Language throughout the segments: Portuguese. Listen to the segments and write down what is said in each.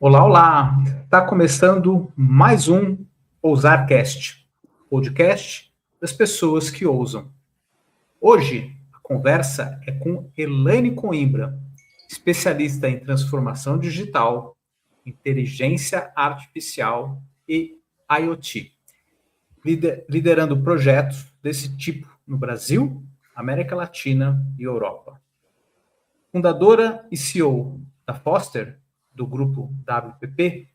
Olá, olá! Está começando mais um OusarCast, podcast das pessoas que ousam. Hoje, a conversa é com Elaine Coimbra, especialista em transformação digital, inteligência artificial e IoT, liderando projetos desse tipo no Brasil, América Latina e Europa. Fundadora e CEO da Foster, do grupo WPP,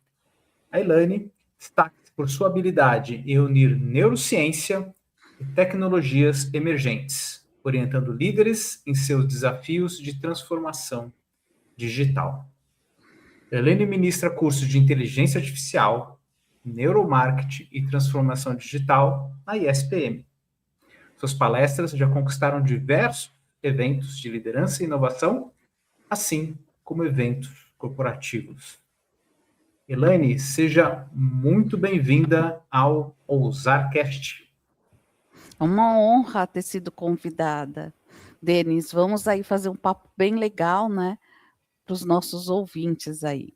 a Elaine destaca-se por sua habilidade em unir neurociência e tecnologias emergentes, orientando líderes em seus desafios de transformação digital. Elaine ministra cursos de inteligência artificial, neuromarketing e transformação digital na ISPM. Suas palestras já conquistaram diversos eventos de liderança e inovação, assim como eventos corporativos. Elaine, seja muito bem-vinda ao OusarCast. É uma honra ter sido convidada. Denis, vamos aí fazer um papo bem legal, né, para os nossos ouvintes aí.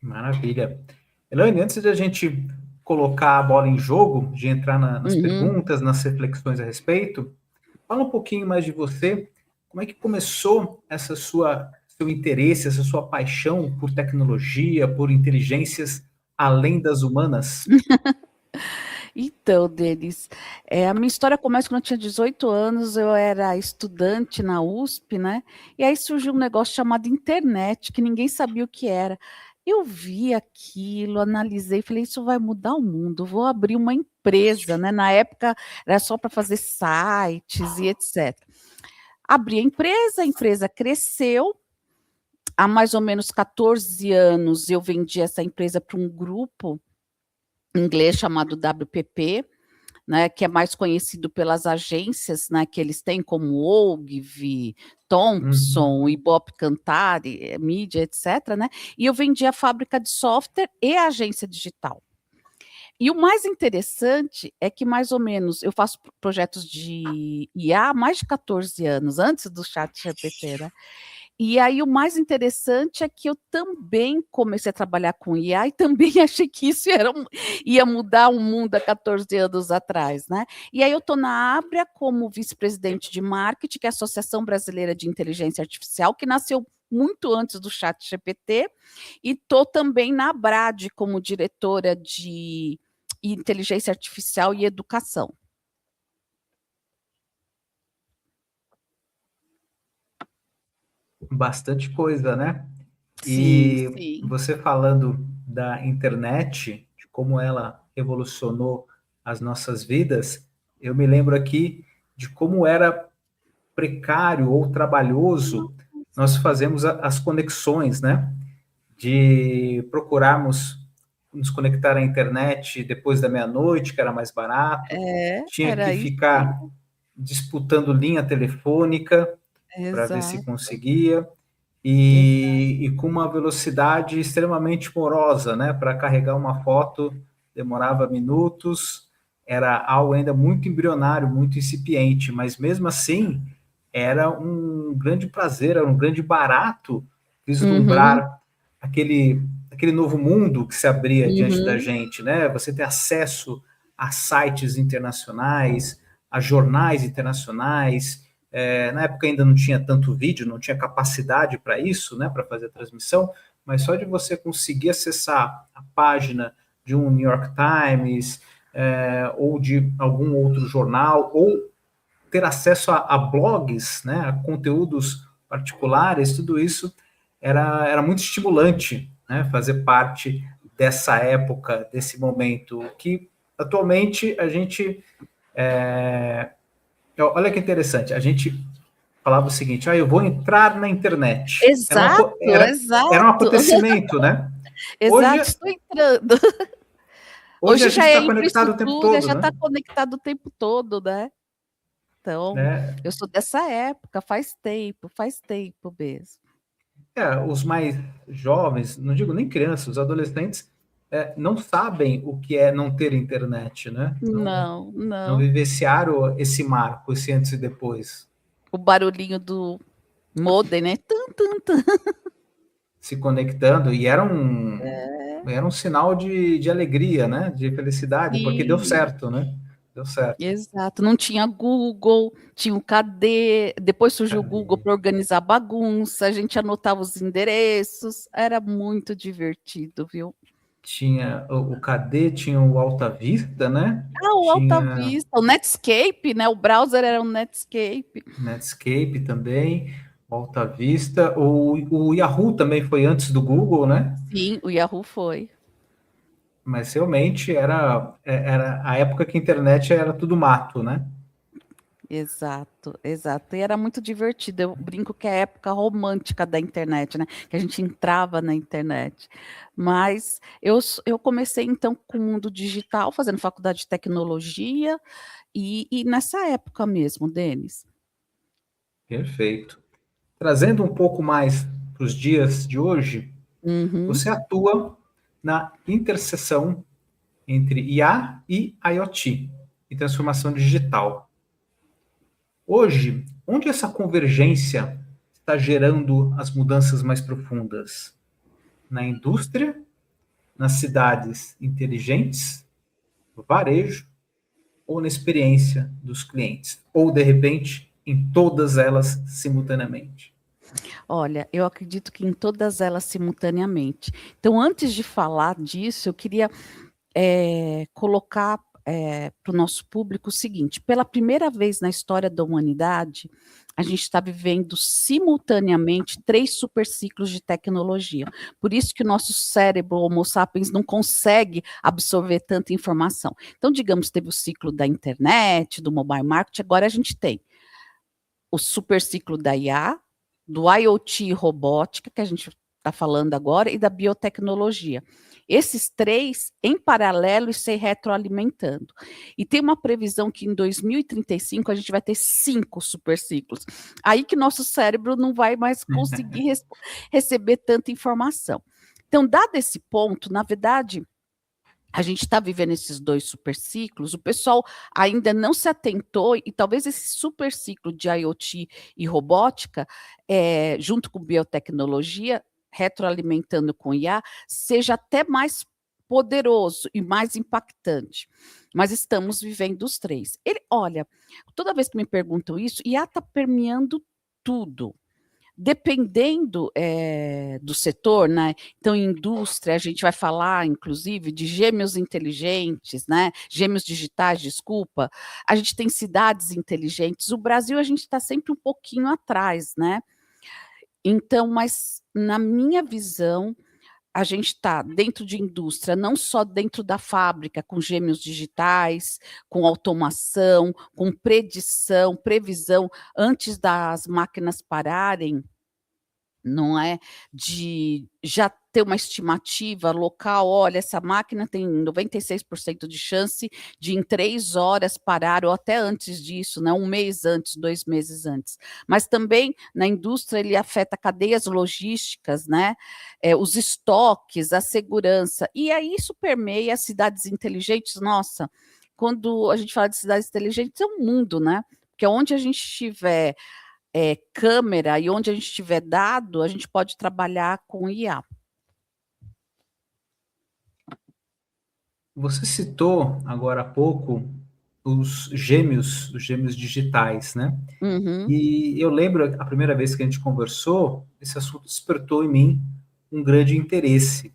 Maravilha. Elaine, antes de a gente colocar a bola em jogo, de entrar nas perguntas, nas reflexões a respeito, fala um pouquinho mais de você. Como é que começou seu interesse, essa sua paixão por tecnologia, por inteligências além das humanas? Então, Denis, a minha história começa quando eu tinha 18 anos, eu era estudante na USP, né? E aí surgiu um negócio chamado internet, que ninguém sabia o que era. Eu vi aquilo, analisei, falei, isso vai mudar o mundo, vou abrir uma empresa, né? Na época era só para fazer sites e etc. Abri a empresa cresceu. Há mais ou menos 14 anos eu vendi essa empresa para um grupo inglês chamado WPP, né, que é mais conhecido pelas agências, né, que eles têm, como Ogilvy, Thompson, Ibope Cantari, mídia, etc., né? E eu vendi a fábrica de software e a agência digital. E o mais interessante é que, mais ou menos, eu faço projetos de IA há mais de 14 anos, antes do ChatGPT, né? E aí o mais interessante é que eu também comecei a trabalhar com IA e também achei que isso ia mudar o mundo há 14 anos atrás, né? E aí eu estou na Abra como vice-presidente de marketing, que é a Associação Brasileira de Inteligência Artificial, que nasceu muito antes do ChatGPT, e estou também na Abrad como diretora de inteligência artificial e educação. Bastante coisa, né? Sim, E sim. você falando da internet, de como ela revolucionou as nossas vidas, eu me lembro aqui de como era precário ou trabalhoso nós fazemos as conexões, né? De procurarmos nos conectar à internet depois da meia-noite, que era mais barato, tinha que Era isso ficar mesmo. disputando linha telefônica para ver se Exato, conseguia, exato. e com uma velocidade extremamente morosa, né? Para carregar uma foto demorava minutos, era algo ainda muito embrionário, muito incipiente, mas mesmo assim era um grande prazer, era um grande barato Uhum, vislumbrar aquele novo mundo que se abria diante da uhum. gente, né? Você ter acesso a sites internacionais, a jornais internacionais. Na época ainda não tinha tanto vídeo, não tinha capacidade para isso, né, para fazer a transmissão, mas só de você conseguir acessar a página de um New York Times, ou de algum outro jornal, ou ter acesso a blogs, né, a conteúdos particulares, tudo isso era muito estimulante, né, fazer parte dessa época, desse momento, que atualmente a gente... olha que interessante, a gente falava o seguinte, eu vou entrar na internet. Exato, Era um exato. acontecimento, né? Hoje, Exato, estou entrando. hoje a Hoje gente já é está conectado o tempo infraestrutura, todo, já né? está conectado o tempo todo, né. Então, né? eu sou dessa época, faz tempo mesmo. Os mais jovens, não digo nem crianças, os adolescentes, não sabem o que é não ter internet, né? Não, Não não. vivenciaram esse marco, esse antes e depois. O barulhinho do modem, né, tum, tum, tum. se conectando, e É, era um sinal de alegria, né? De felicidade, porque deu sim. certo, né? Deu certo. Exato, não tinha Google, tinha o KD, depois surgiu o Google Cadê? para organizar bagunça, a gente anotava os endereços, era muito divertido, viu? Tinha o KD, tinha o Alta Vista, né? Ah, o Alta Tinha Vista, o Netscape, né? O browser era o Netscape. Netscape também, o Alta Vista. O Yahoo também foi antes do Google, né? Sim, o Yahoo foi. Mas realmente era a época que a internet era tudo mato, né? Exato, exato. E era muito divertido. Eu brinco que é a época romântica da internet, né? Que a gente entrava na internet. Mas eu comecei então com o mundo digital, fazendo faculdade de tecnologia, e nessa época mesmo, Denis. Perfeito. Trazendo um pouco mais para os dias de hoje, Uhum. você atua na interseção entre IA e IoT e transformação digital. Hoje, onde essa convergência está gerando as mudanças mais profundas? Na indústria, nas cidades inteligentes, no varejo ou na experiência dos clientes? Ou, de repente, em todas elas simultaneamente? Olha, eu acredito que em todas elas simultaneamente. Então, antes de falar disso, eu queria colocar para o nosso público o seguinte: pela primeira vez na história da humanidade, a gente está vivendo simultaneamente três superciclos de tecnologia. Por isso que o nosso cérebro, Homo sapiens, não consegue absorver tanta informação. Então, digamos, teve o ciclo da internet, do mobile market, agora a gente tem o superciclo da IA, do IoT e robótica, que a gente está falando agora, e da biotecnologia. Esses três, em paralelo e se retroalimentando. E tem uma previsão que em 2035 a gente vai ter 5 superciclos. Aí que nosso cérebro não vai mais conseguir receber tanta informação. Então, dado esse ponto, na verdade, a gente está vivendo esses dois superciclos, o pessoal ainda não se atentou, e talvez esse superciclo de IoT e robótica, junto com biotecnologia, retroalimentando com IA, seja até mais poderoso e mais impactante. Mas estamos vivendo os três. Olha, toda vez que me perguntam isso, IA está permeando tudo. Dependendo do setor, né? Então, em indústria, a gente vai falar, inclusive, de gêmeos inteligentes, né? Gêmeos digitais, desculpa. A gente tem cidades inteligentes. O Brasil, a gente está sempre um pouquinho atrás, né? Então, mas na minha visão, a gente está dentro de indústria, não só dentro da fábrica, com gêmeos digitais, com automação, com predição, previsão, antes das máquinas pararem, não é, de já ter uma estimativa local, olha, essa máquina tem 96% de chance de em 3 horas parar, ou até antes disso, né, 1 mês antes, 2 meses antes. Mas também na indústria ele afeta cadeias logísticas, né, os estoques, a segurança, e aí isso permeia as cidades inteligentes. Nossa, quando a gente fala de cidades inteligentes, é um mundo, né, porque onde a gente estiver câmera e onde a gente tiver dado, a gente pode trabalhar com IA. Você citou agora há pouco os gêmeos digitais, né? Uhum. E eu lembro a primeira vez que a gente conversou, esse assunto despertou em mim um grande interesse.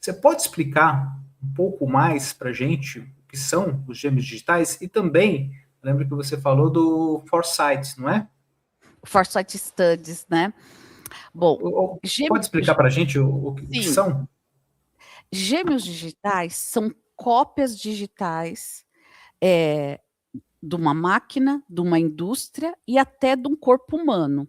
Você pode explicar um pouco mais para a gente o que são os gêmeos digitais? E também, lembro que você falou do Foresight, não é? Foresight Studies, né? Bom, Pode explicar para a gente o que sim, são? gêmeos digitais são cópias digitais é, de uma máquina, de uma indústria e até de um corpo humano.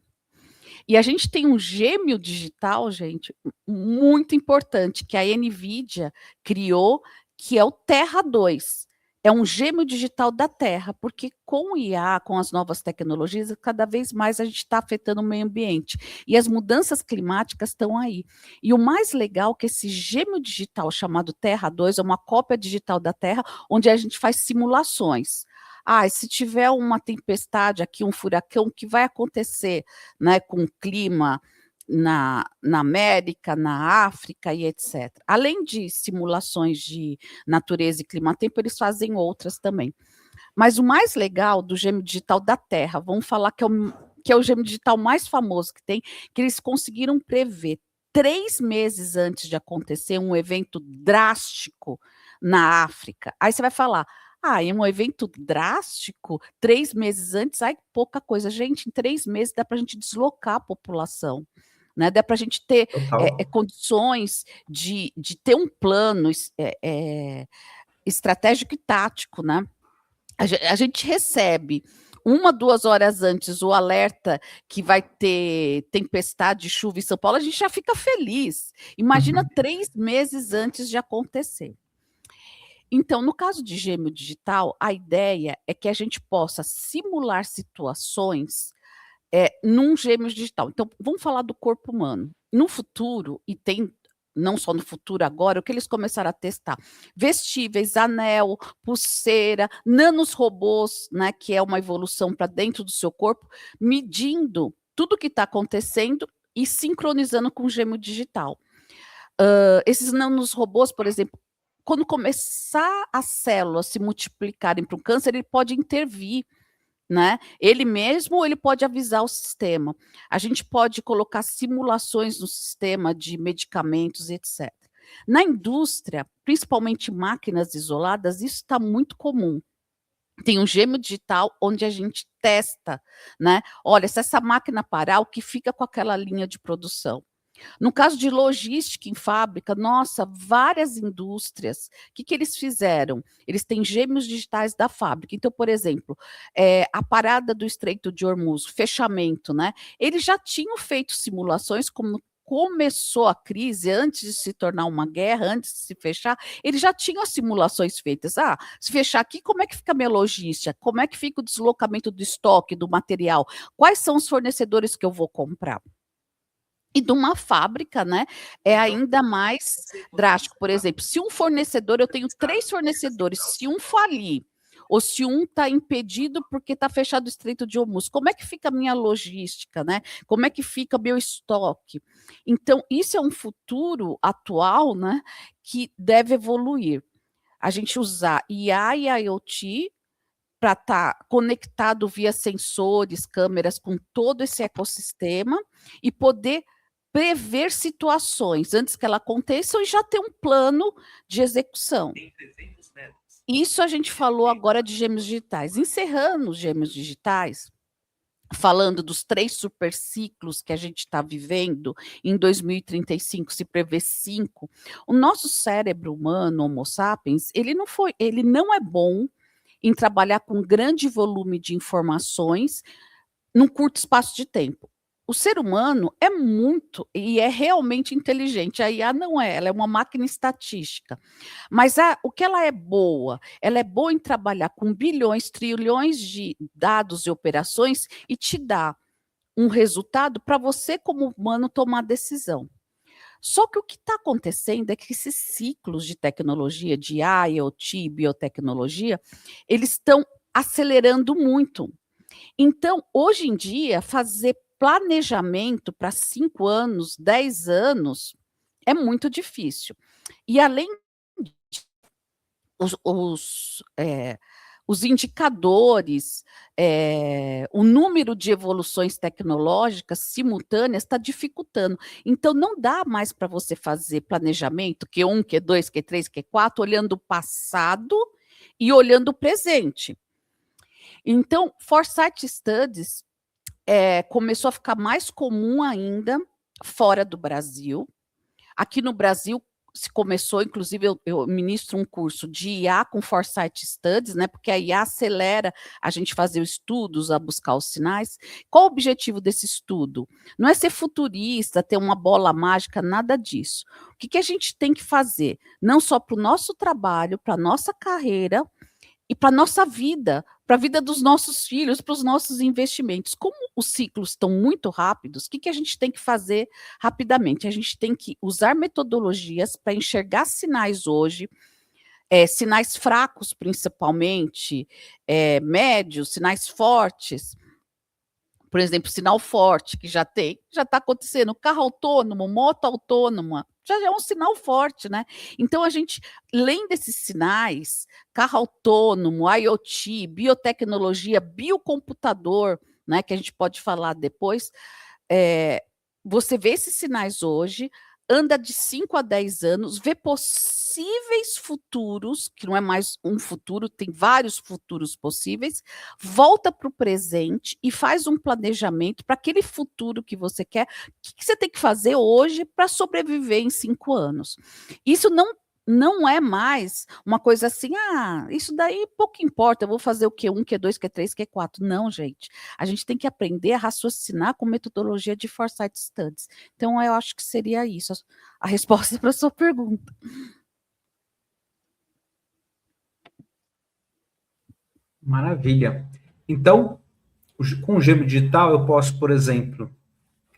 E a gente tem um gêmeo digital, gente, muito importante, que a NVIDIA criou, que é o Terra 2. É um gêmeo digital da Terra, porque com o IA, com as novas tecnologias, cada vez mais a gente está afetando o meio ambiente. E as mudanças climáticas estão aí. E o mais legal é que esse gêmeo digital chamado Terra 2 é uma cópia digital da Terra, onde a gente faz simulações. Ah, se tiver uma tempestade aqui, um furacão, o que vai acontecer, né, com o clima? na América, na África e etc. Além de simulações de natureza e clima-tempo, eles fazem outras também. Mas o mais legal do gêmeo digital da Terra, vamos falar que é o gêmeo digital mais famoso que tem, que eles conseguiram prever 3 meses antes de acontecer um evento drástico na África. Aí você vai falar, é um evento drástico, 3 meses antes, pouca coisa. Gente, em 3 meses dá para a gente deslocar a população. Né? Dá para a gente ter condições de ter um plano estratégico e tático, né? A gente recebe 1, 2 horas antes o alerta que vai ter tempestade, chuva em São Paulo, a gente já fica feliz. Imagina 3 meses antes de acontecer. Então, no caso de gêmeo digital, a ideia é que a gente possa simular situações num gêmeo digital. Então, vamos falar do corpo humano. No futuro, e tem não só no futuro agora, o que eles começaram a testar? Vestíveis, anel, pulseira, nanorobôs, né, que é uma evolução para dentro do seu corpo, medindo tudo o que está acontecendo e sincronizando com o gêmeo digital. Esses nanorobôs, por exemplo, quando começar as células se multiplicarem para o câncer, ele pode intervir, né? Ele mesmo ou ele pode avisar o sistema. A gente pode colocar simulações no sistema de medicamentos, etc. Na indústria, principalmente máquinas isoladas, isso está muito comum. Tem um gêmeo digital onde a gente testa, né? Olha, se essa máquina parar, o que fica com aquela linha de produção? No caso de logística em fábrica, nossa, várias indústrias, o que eles fizeram? Eles têm gêmeos digitais da fábrica. Então, por exemplo, a parada do Estreito de Hormuz, fechamento, né? Eles já tinham feito simulações como começou a crise, antes de se tornar uma guerra, antes de se fechar, eles já tinham as simulações feitas. Se fechar aqui, como é que fica a minha logística? Como é que fica o deslocamento do estoque, do material? Quais são os fornecedores que eu vou comprar? E de uma fábrica, né, é ainda mais drástico. Por exemplo, se um fornecedor, eu tenho 3 fornecedores, se um falir, ou se um está impedido porque está fechado o Estreito de Hormuz, como é que fica a minha logística, né? Como é que fica meu estoque? Então, isso é um futuro atual, né, que deve evoluir. A gente usar IA e IoT para estar conectado via sensores, câmeras, com todo esse ecossistema e poder prever situações antes que ela aconteçam e já ter um plano de execução. Isso a gente falou agora de gêmeos digitais. Encerrando os gêmeos digitais, falando dos 3 superciclos que a gente está vivendo, em 2035 se prevê 5, o nosso cérebro humano, Homo sapiens, ele não é bom em trabalhar com grande volume de informações num curto espaço de tempo. O ser humano é muito e é realmente inteligente. A IA não é, ela é uma máquina estatística. Mas o que ela é boa? Ela é boa em trabalhar com bilhões, trilhões de dados e operações e te dá um resultado para você, como humano, tomar decisão. Só que o que está acontecendo é que esses ciclos de tecnologia, de IoT, biotecnologia, eles estão acelerando muito. Então, hoje em dia, fazer planejamento para 5 anos, 10 anos, é muito difícil. E além disso, os indicadores, o número de evoluções tecnológicas simultâneas está dificultando. Então, não dá mais para você fazer planejamento Q1, Q2, Q3, Q4, olhando o passado e olhando o presente. Então, Foresight Studies começou a ficar mais comum ainda fora do Brasil. Aqui no Brasil se começou, inclusive eu ministro um curso de IA com Foresight Studies, né? Porque a IA acelera a gente fazer os estudos, a buscar os sinais. Qual o objetivo desse estudo? Não é ser futurista, ter uma bola mágica, nada disso. O que a gente tem que fazer? Não só para o nosso trabalho, para a nossa carreira, e para a nossa vida, para a vida dos nossos filhos, para os nossos investimentos. Como os ciclos estão muito rápidos, o que a gente tem que fazer rapidamente? A gente tem que usar metodologias para enxergar sinais hoje, sinais fracos principalmente, médios, sinais fortes, Por exemplo, sinal forte, que já está acontecendo, carro autônomo, moto autônoma, já é um sinal forte, né? Então, a gente, além desses sinais, carro autônomo, IoT, biotecnologia, biocomputador, né, que a gente pode falar depois, você vê esses sinais hoje, anda de 5 a 10 anos, vê possíveis futuros, que não é mais um futuro, tem vários futuros possíveis, volta para o presente e faz um planejamento para aquele futuro que você quer. O que você tem que fazer hoje para sobreviver em 5 anos? Isso não é mais uma coisa assim, isso daí pouco importa, eu vou fazer o Q1, Q2, Q3, Q4. Não, gente. A gente tem que aprender a raciocinar com metodologia de Foresight Studies. Então, eu acho que seria isso a resposta para a sua pergunta. Maravilha. Então, com o gêmeo digital, eu posso, por exemplo,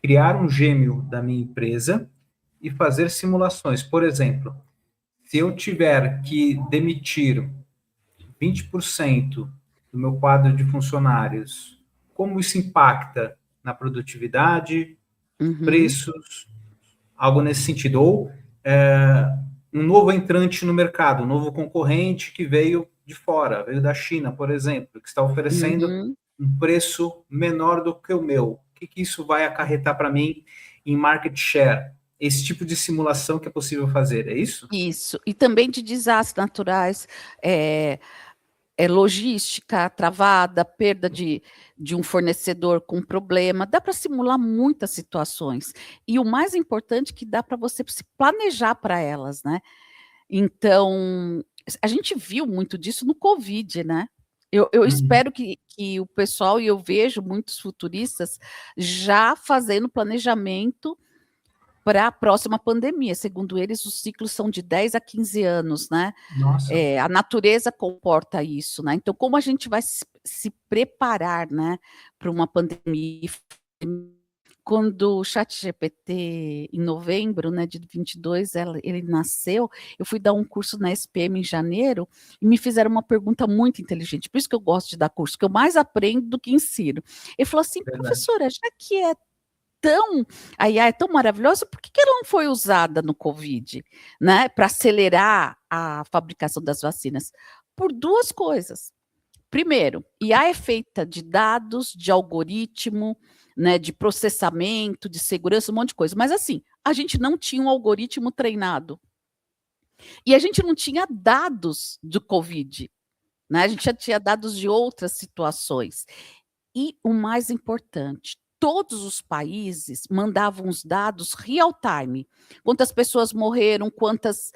criar um gêmeo da minha empresa e fazer simulações. Por exemplo, se eu tiver que demitir 20% do meu quadro de funcionários, como isso impacta na produtividade, preços, algo nesse sentido. Ou um novo entrante no mercado, um novo concorrente que veio de fora, veio da China, por exemplo, que está oferecendo um preço menor do que o meu. O que isso vai acarretar para mim em market share? Esse tipo de simulação que é possível fazer, é isso? Isso. E também de desastres naturais, logística travada, perda de um fornecedor com problema, dá para simular muitas situações. E o mais importante é que dá para você se planejar para elas, né? Então, a gente viu muito disso no Covid, né? Eu espero que o pessoal, e eu vejo muitos futuristas já fazendo planejamento para a próxima pandemia. Segundo eles, os ciclos são de 10 a 15 anos, né? Nossa. A natureza comporta isso, né? Então, como a gente vai se preparar, né, para uma pandemia? Quando o ChatGPT, em novembro, né, de 22, ele nasceu, eu fui dar um curso na SPM em janeiro e me fizeram uma pergunta muito inteligente. Por isso que eu gosto de dar curso, que eu mais aprendo do que ensino. Ele falou assim, Verdade. professora, já que a IA é tão maravilhosa, por que ela não foi usada no Covid, né, para acelerar a fabricação das vacinas? Por duas coisas. Primeiro, IA é feita de dados, de algoritmo, né, de processamento, de segurança, um monte de coisa. Mas assim, a gente não tinha um algoritmo treinado. E a gente não tinha dados do Covid, né? A gente já tinha dados de outras situações. E o mais importante, todos os países mandavam os dados real time. Quantas pessoas morreram, quantas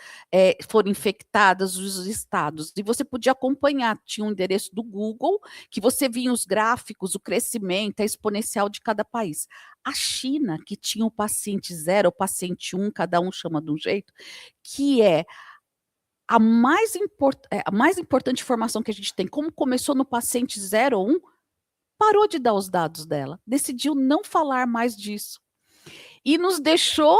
foram infectadas, os estados. E você podia acompanhar, tinha um endereço do Google, que você via os gráficos, o crescimento, a exponencial de cada país. A China, que tinha o paciente 0, o paciente 1, cada um chama de um jeito, que é a mais importante informação que a gente tem, como começou no paciente 0 ou 1, parou de dar os dados dela, decidiu não falar mais disso. E nos deixou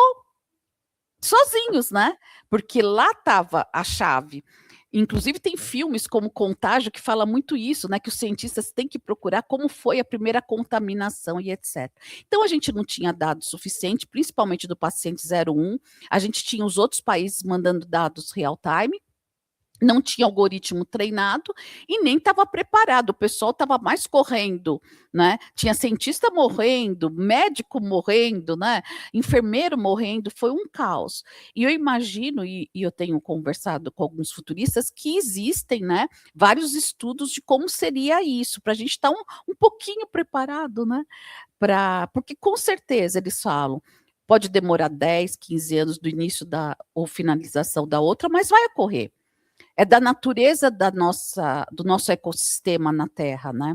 sozinhos, né? Porque lá estava a chave. Inclusive, tem filmes como Contágio que fala muito isso, né? Que os cientistas têm que procurar como foi a primeira contaminação e etc. Então, a gente não tinha dados suficientes, principalmente do paciente 01. A gente tinha os outros países mandando dados real time, não tinha algoritmo treinado e nem estava preparado. O pessoal estava mais correndo, né? Tinha cientista morrendo, médico morrendo, né? Enfermeiro morrendo, foi um caos. E eu imagino, e eu tenho conversado com alguns futuristas, que existem, né? Vários estudos de como seria isso, para a gente estar um pouquinho preparado, né? Porque com certeza eles falam. Pode demorar 10, 15 anos do início ou finalização da outra, mas vai ocorrer. É da natureza do nosso ecossistema na Terra, né?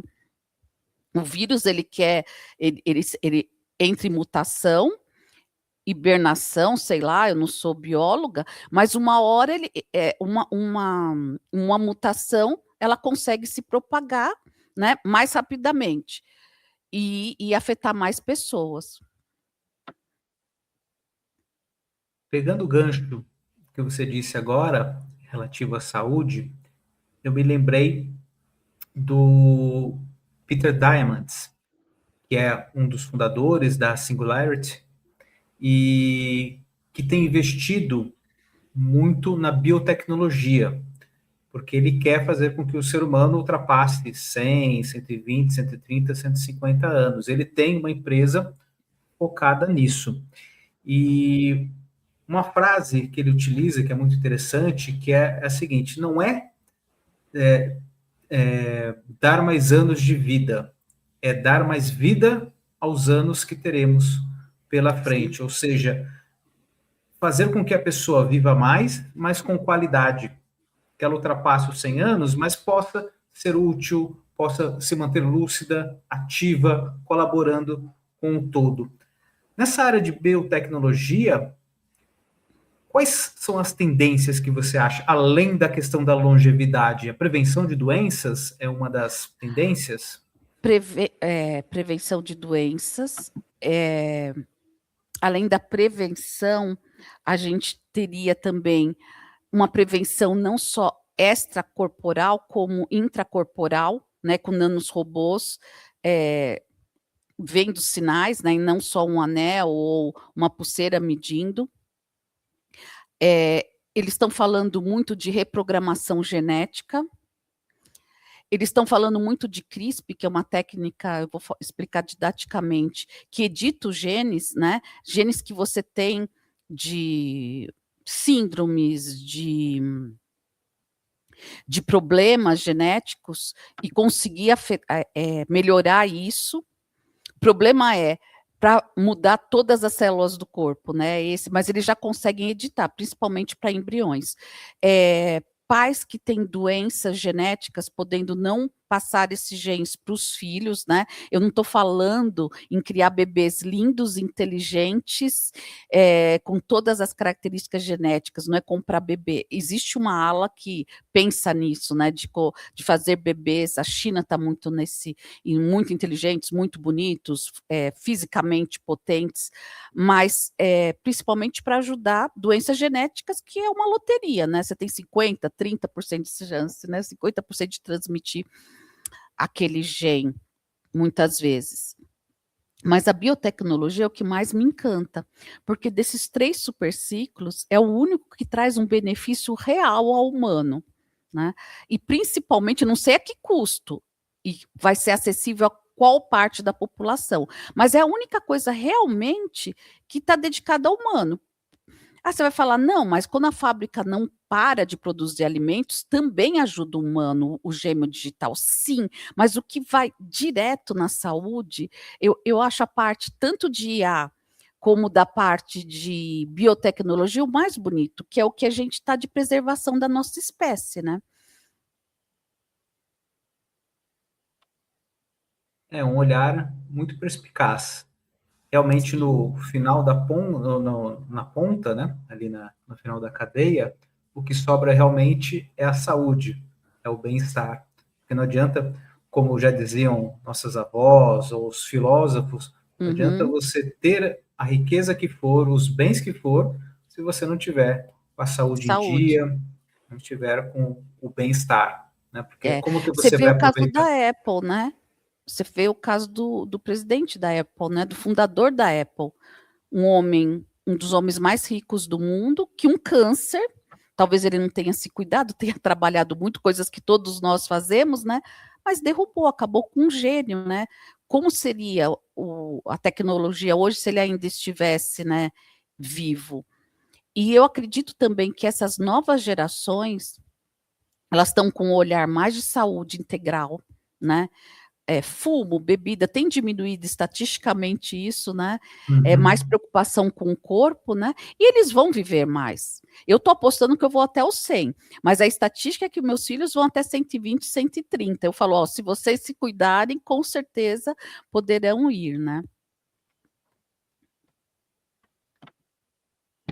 O vírus, ele entra em mutação, hibernação, sei lá, eu não sou bióloga, mas uma hora uma mutação, ela consegue se propagar, né, mais rapidamente e afetar mais pessoas. Pegando o gancho que você disse agora, relativo à saúde, eu me lembrei do Peter Diamandis, que é um dos fundadores da Singularity, e que tem investido muito na biotecnologia, porque ele quer fazer com que o ser humano ultrapasse 100, 120, 130, 150 anos. Ele tem uma empresa focada nisso. E uma frase que ele utiliza, que é muito interessante, que é a seguinte: não é dar mais anos de vida, é dar mais vida aos anos que teremos pela Sim. frente. Ou seja, fazer com que a pessoa viva mais, mas com qualidade, que ela ultrapasse os 100 anos, mas possa ser útil, possa se manter lúcida, ativa, colaborando com o todo. Nessa área de biotecnologia, quais são as tendências que você acha, além da questão da longevidade? A prevenção de doenças é uma das tendências? Prevenção de doenças. Além da prevenção, a gente teria também uma prevenção não só extracorporal, como intracorporal, né, com nanorobôs, vendo sinais, né, e não só um anel ou uma pulseira medindo. Eles estão falando muito de reprogramação genética. Eles estão falando muito de CRISP, que é uma técnica, eu vou explicar didaticamente, que edita os genes, né? Genes que você tem de síndromes, de problemas genéticos, e conseguir melhorar isso. O problema é para mudar todas as células do corpo, né? Mas eles já conseguem editar, principalmente para embriões. Pais que têm doenças genéticas podendo não passar esses genes para os filhos, né? Eu não estou falando em criar bebês lindos, inteligentes, com todas as características genéticas, não é comprar bebê. Existe uma ala que pensa nisso, né? De fazer bebês. A China está muito muito inteligentes, muito bonitos, fisicamente potentes, mas principalmente para ajudar doenças genéticas, que é uma loteria, né? Você tem 50, 30% de chance, né? 50% de transmitir aquele gene, muitas vezes. Mas a biotecnologia é o que mais me encanta, porque desses 3 superciclos é o único que traz um benefício real ao humano, né? E principalmente, não sei a que custo, e vai ser acessível a qual parte da população, mas é a única coisa realmente que está dedicada ao humano. Você vai falar, não, mas quando a fábrica não para de produzir alimentos, também ajuda o humano, o gêmeo digital, sim, mas o que vai direto na saúde, eu acho a parte tanto de IA como da parte de biotecnologia o mais bonito, que é o que a gente está de preservação da nossa espécie, né? É um olhar muito perspicaz. Realmente, Sim, no final da ponta, na ponta, né, ali no final da cadeia, o que sobra realmente é a saúde, é o bem-estar. Porque não adianta, como já diziam nossas avós ou os filósofos, não adianta uhum. você ter a riqueza que for, os bens que for, se você não tiver com a saúde em Saúde. dia, não tiver com o bem-estar, né? Porque É. como que Você você vê vai o caso aproveitar? da Apple, né? Você vê o caso do presidente da Apple, né? Do fundador da Apple. Um homem, um dos homens mais ricos do mundo, que um câncer, talvez ele não tenha se cuidado, tenha trabalhado muito, coisas que todos nós fazemos, né? Mas derrubou, acabou com um gênio, né? Como seria a tecnologia hoje se ele ainda estivesse, né, vivo? E eu acredito também que essas novas gerações, elas estão com um olhar mais de saúde integral, né? Fumo, bebida, tem diminuído estatisticamente isso, né? Mais Uhum. preocupação com o corpo, né? E eles vão viver mais. Eu estou apostando que eu vou até os 100, mas a estatística é que meus filhos vão até 120, 130. Eu falo, ó, se vocês se cuidarem, com certeza poderão ir, né?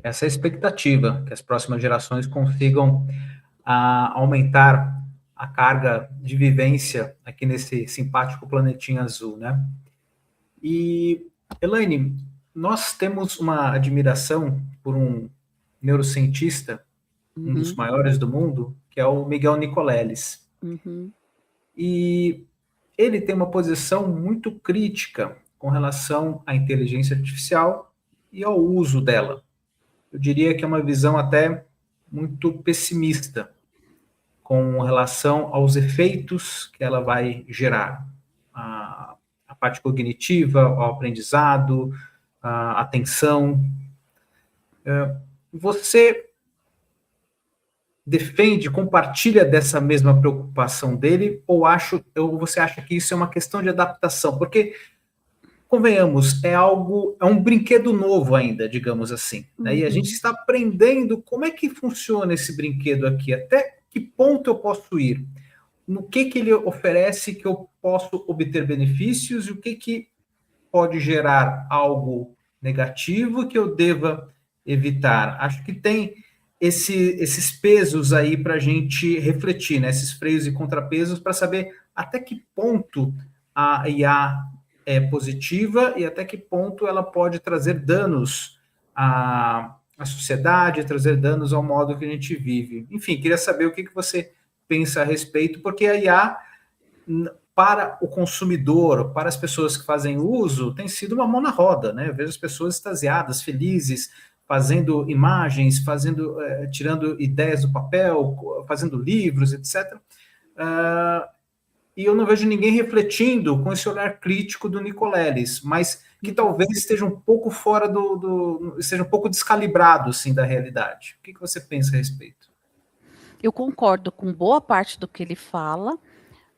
Essa é a expectativa, que as próximas gerações consigam aumentar a carga de vivência aqui nesse simpático planetinha azul, né? E, Elaine, nós temos uma admiração por um neurocientista, um dos Uhum, maiores do mundo, que é o Miguel Nicoleles. uhum, E ele tem uma posição muito crítica com relação à inteligência artificial e ao uso dela. Eu diria que é uma visão até muito pessimista com relação aos efeitos que ela vai gerar. A parte cognitiva, o aprendizado, a atenção. Você defende, compartilha dessa mesma preocupação dele, ou você acha que isso é uma questão de adaptação? Porque, convenhamos, é um brinquedo novo ainda, digamos assim, né? E a gente está aprendendo como é que funciona esse brinquedo aqui, até que ponto eu posso ir, no que ele oferece que eu posso obter benefícios e o que pode gerar algo negativo que eu deva evitar. Acho que tem esses pesos aí para a gente refletir, né? Esses freios e contrapesos para saber até que ponto a IA é positiva e até que ponto ela pode trazer danos à sociedade, trazer danos ao modo que a gente vive. Enfim, queria saber o que você pensa a respeito, porque a IA, para o consumidor, para as pessoas que fazem uso, tem sido uma mão na roda, né? Eu vejo as pessoas extasiadas, felizes, fazendo imagens, tirando ideias do papel, fazendo livros, etc. E eu não vejo ninguém refletindo com esse olhar crítico do Nicoleles, mas que talvez esteja um pouco fora esteja um pouco descalibrado, assim, da realidade. O que você pensa a respeito? Eu concordo com boa parte do que ele fala,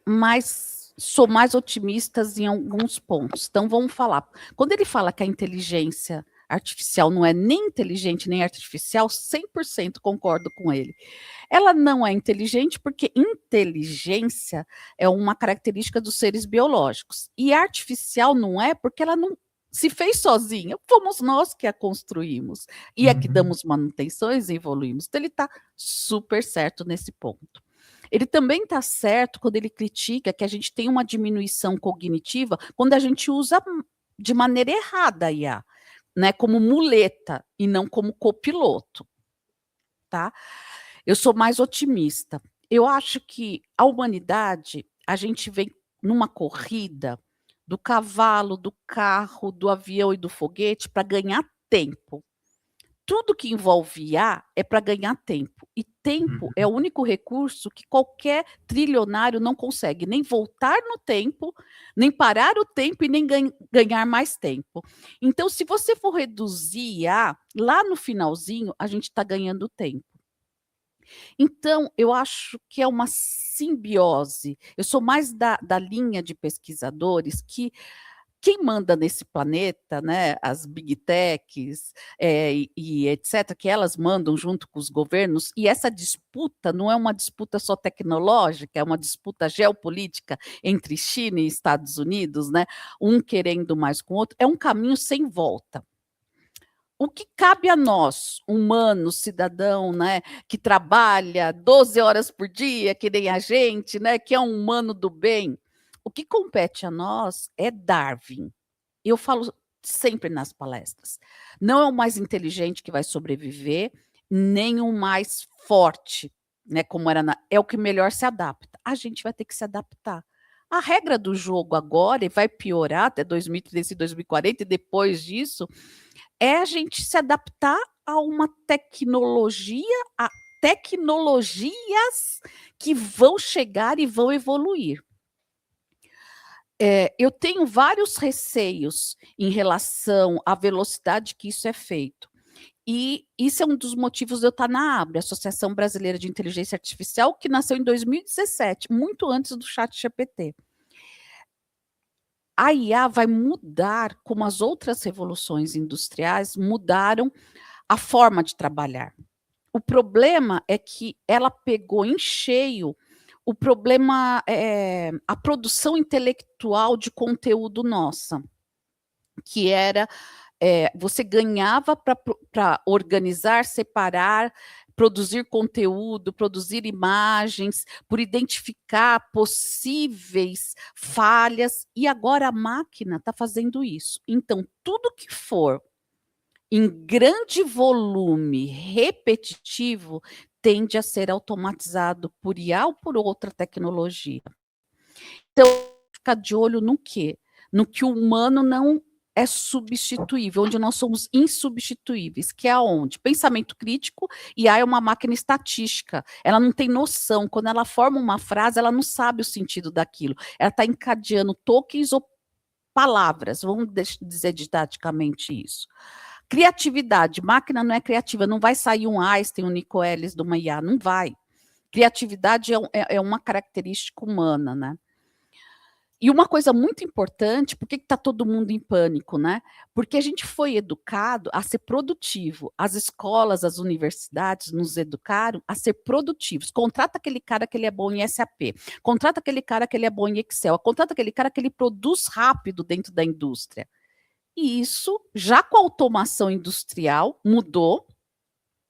mas sou mais otimista em alguns pontos. Então, vamos falar. Quando ele fala que a inteligência artificial não é nem inteligente nem artificial, 100% concordo com ele. Ela não é inteligente porque inteligência é uma característica dos seres biológicos. E artificial não é porque ela não se fez sozinha, fomos nós que a construímos. E é que damos manutenções e evoluímos. Então, ele está super certo nesse ponto. Ele também está certo quando ele critica que a gente tem uma diminuição cognitiva quando a gente usa de maneira errada a IA, né, como muleta e não como copiloto, tá? Eu sou mais otimista. Eu acho que a humanidade, a gente vem numa corrida do cavalo, do carro, do avião e do foguete para ganhar tempo. Tudo que envolve IA é para ganhar tempo. E tempo é o único recurso que qualquer trilionário não consegue nem voltar no tempo, nem parar o tempo e nem ganhar mais tempo. Então, se você for reduzir IA, lá no finalzinho, a gente está ganhando tempo. Então, eu acho que é uma simbiose. Eu sou mais da linha de pesquisadores que quem manda nesse planeta, né, as big techs e etc., que elas mandam junto com os governos, e essa disputa não é uma disputa só tecnológica, é uma disputa geopolítica entre China e Estados Unidos, né, um querendo mais com o outro, é um caminho sem volta. O que cabe a nós, humano, cidadão, né, que trabalha 12 horas por dia, que nem a gente, né, que é um humano do bem, o que compete a nós é Darwin. Eu falo sempre nas palestras. Não é o mais inteligente que vai sobreviver, nem o mais forte, né, como era é o que melhor se adapta. A gente vai ter que se adaptar. A regra do jogo agora, e vai piorar até 2035, 2040, e depois disso, é a gente se adaptar a uma tecnologia, a tecnologias que vão chegar e vão evoluir. Eu tenho vários receios em relação à velocidade que isso é feito. E isso é um dos motivos de eu estar na ABRE, Associação Brasileira de Inteligência Artificial, que nasceu em 2017, muito antes do ChatGPT. A IA vai mudar como as outras revoluções industriais mudaram a forma de trabalhar. O problema é que ela pegou em cheio o problema, a produção intelectual de conteúdo nossa, que era, você ganhava para organizar, separar, produzir conteúdo, produzir imagens, por identificar possíveis falhas, e agora a máquina está fazendo isso. Então, tudo que for em grande volume, repetitivo, tende a ser automatizado por IA ou por outra tecnologia. Então, ficar de olho no quê? no que o humano não é substituível, onde nós somos insubstituíveis, que é aonde? Pensamento crítico, e a é uma máquina estatística, ela não tem noção, quando ela forma uma frase, ela não sabe o sentido daquilo, ela está encadeando tokens ou palavras, vamos dizer didaticamente isso. Criatividade, máquina não é criativa, não vai sair um Einstein, um Nicoelis de uma IA, não vai. Criatividade é uma característica humana, né? E uma coisa muito importante, por que está todo mundo em pânico, né? Porque a gente foi educado a ser produtivo. As escolas, as universidades nos educaram a ser produtivos. Contrata aquele cara que ele é bom em SAP, contrata aquele cara que ele é bom em Excel, contrata aquele cara que ele produz rápido dentro da indústria. E isso, já com a automação industrial, mudou,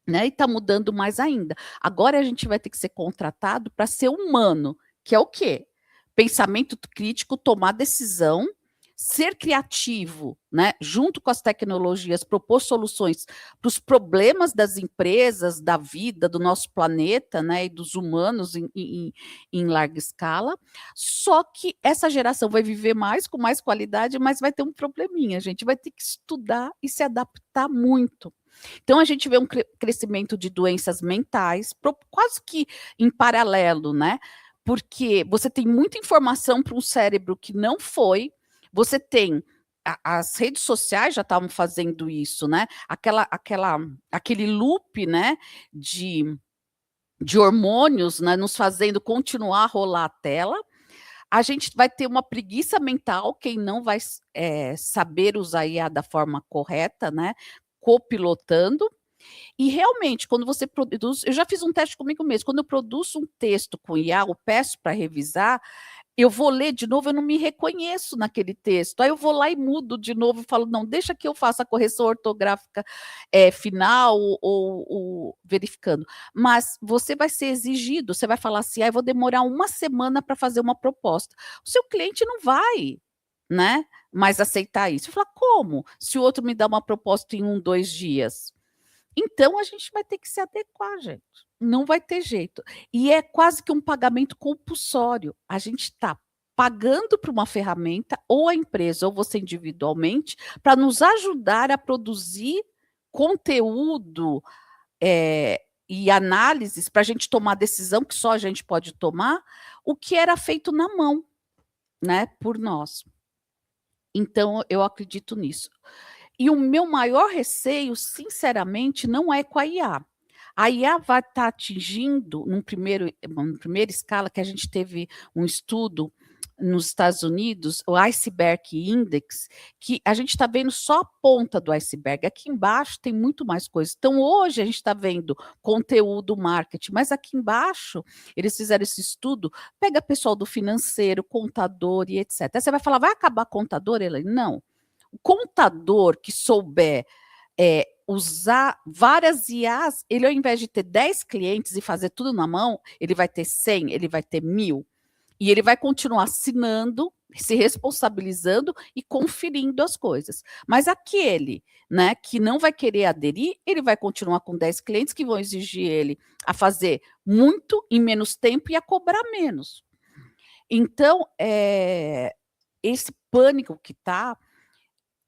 né? E está mudando mais ainda. Agora a gente vai ter que ser contratado para ser humano, que é o quê? Pensamento crítico, tomar decisão, ser criativo, né? Junto com as tecnologias, propor soluções para os problemas das empresas, da vida, do nosso planeta, né? E dos humanos em larga escala. Só que essa geração vai viver mais, com mais qualidade, mas vai ter um probleminha. A gente vai ter que estudar e se adaptar muito. Então, a gente vê um crescimento de doenças mentais, quase que em paralelo, né? Porque você tem muita informação para um cérebro que não foi, você tem. As redes sociais já estavam fazendo isso, né? Aquele loop, né? De hormônios, né? Nos fazendo continuar a rolar a tela. A gente vai ter uma preguiça mental, quem não vai saber usar a IA da forma correta, né? Copilotando. E realmente, quando você produz, eu já fiz um teste comigo mesmo, quando eu produzo um texto com IA, eu peço para revisar, eu vou ler de novo, eu não me reconheço naquele texto. Aí eu vou lá e mudo de novo e falo, não, deixa que eu faça a correção ortográfica final ou verificando. Mas você vai ser exigido, você vai falar assim, eu vou demorar uma semana para fazer uma proposta. O seu cliente não vai, né, mais aceitar isso. Eu falo, como? Se o outro me dá uma proposta em 1, 2 dias. Então, a gente vai ter que se adequar, gente. Não vai ter jeito. E é quase que um pagamento compulsório. A gente está pagando para uma ferramenta, ou a empresa, ou você individualmente, para nos ajudar a produzir conteúdo e análises para a gente tomar a decisão que só a gente pode tomar, o que era feito na mão, né, por nós. Então, eu acredito nisso. E o meu maior receio, sinceramente, não é com a IA. A IA vai estar atingindo, numa primeira escala, que a gente teve um estudo nos Estados Unidos, o Iceberg Index, que a gente está vendo só a ponta do iceberg. Aqui embaixo tem muito mais coisas. Então, hoje a gente está vendo conteúdo, marketing, mas aqui embaixo eles fizeram esse estudo, pega pessoal do financeiro, contador e etc. Aí você vai falar, vai acabar contador? Ele, não. O contador que souber usar várias IAs, ele ao invés de ter 10 clientes e fazer tudo na mão, ele vai ter 100, ele vai ter 1.000. E ele vai continuar assinando, se responsabilizando e conferindo as coisas. Mas aquele, né, que não vai querer aderir, ele vai continuar com 10 clientes que vão exigir ele a fazer muito em menos tempo e a cobrar menos. Então, esse pânico que está,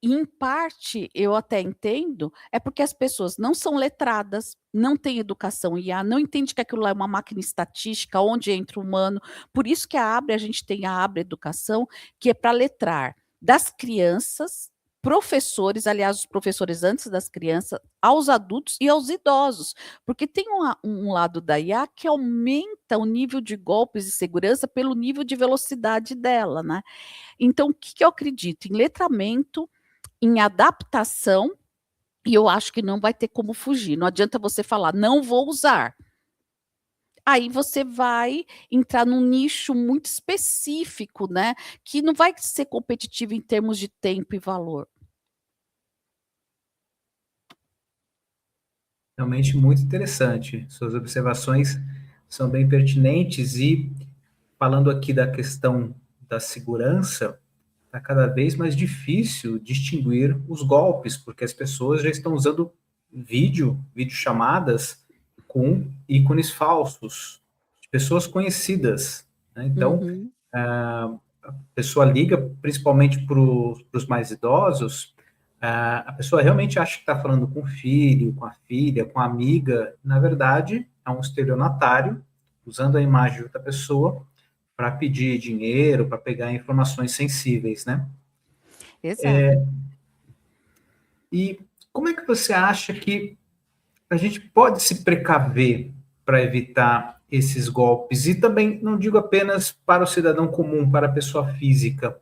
em parte, eu até entendo, é porque as pessoas não são letradas, não têm educação IA, não entende que aquilo lá é uma máquina estatística, onde entra o humano. Por isso que a gente tem a Abre Educação, que é para letrar das crianças, professores, aliás, os professores antes das crianças, aos adultos e aos idosos, porque tem um lado da IA que aumenta o nível de golpes de segurança pelo nível de velocidade dela, né? Então, o que eu acredito? Em letramento, em adaptação, e eu acho que não vai ter como fugir. Não adianta você falar, não vou usar. Aí você vai entrar num nicho muito específico, né? Que não vai ser competitivo em termos de tempo e valor. Realmente muito interessante. Suas observações são bem pertinentes e falando aqui da questão da segurança, está cada vez mais difícil distinguir os golpes, porque as pessoas já estão usando videochamadas com ícones falsos, de pessoas conhecidas, né? Então, a pessoa liga, principalmente para os mais idosos, a pessoa realmente acha que está falando com o filho, com a filha, com a amiga. Na verdade, é um estelionatário usando a imagem de outra pessoa para pedir dinheiro, para pegar informações sensíveis, né? Exato. E como é que você acha que a gente pode se precaver para evitar esses golpes? E também, não digo apenas para o cidadão comum, para a pessoa física.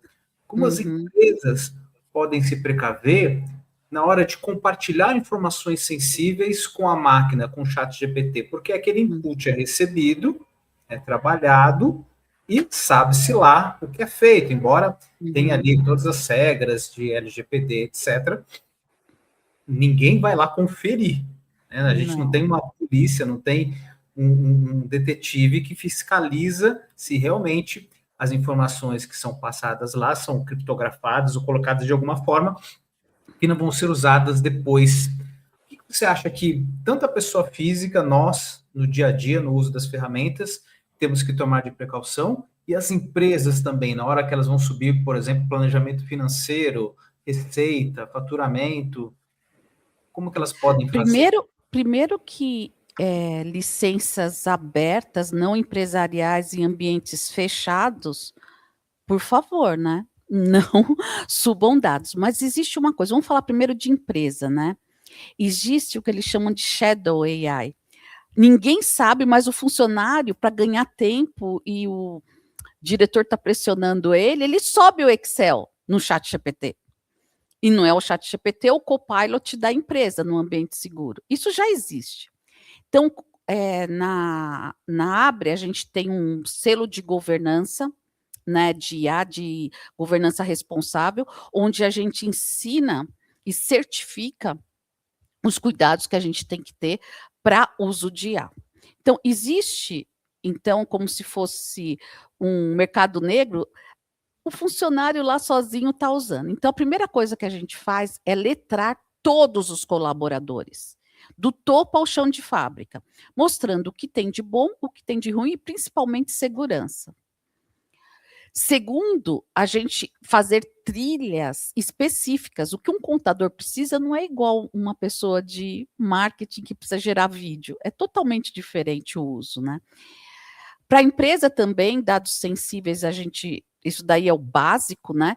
Como as Uhum, empresas podem se precaver na hora de compartilhar informações sensíveis com a máquina, com o chat GPT? Porque aquele uhum, input é recebido, é trabalhado e sabe-se lá o que é feito, embora tenha uhum. ali todas as regras de LGPD, etc., ninguém vai lá conferir, né? A gente não Não. tem uma polícia, não tem um detetive que fiscaliza se realmente as informações que são passadas lá são criptografadas ou colocadas de alguma forma que não vão ser usadas depois. O que você acha que tanto a pessoa física, nós, no dia a dia, no uso das ferramentas, temos que tomar de precaução, e as empresas também, na hora que elas vão subir, por exemplo, planejamento financeiro, receita, faturamento, como que elas podem fazer? Primeiro que licenças abertas, não empresariais em ambientes fechados, por favor, né? Não subam dados. Mas existe uma coisa, vamos falar primeiro de empresa, né? Existe o que eles chamam de shadow AI. Ninguém sabe, mas o funcionário, para ganhar tempo e o diretor está pressionando ele sobe o Excel no chat GPT. E não é o chat GPT, é o copilot da empresa no ambiente seguro. Isso já existe. Então, na Abre, a gente tem um selo de governança, né, de IA, de governança responsável, onde a gente ensina e certifica os cuidados que a gente tem que ter para uso de IA. Então, existe, então, como se fosse um mercado negro, o funcionário lá sozinho está usando. Então, a primeira coisa que a gente faz é letrar todos os colaboradores, do topo ao chão de fábrica, mostrando o que tem de bom, o que tem de ruim e principalmente segurança. Segundo, a gente fazer trilhas específicas. O que um contador precisa não é igual uma pessoa de marketing que precisa gerar vídeo. É totalmente diferente o uso, né? Para a empresa também, dados sensíveis, isso daí é o básico, né?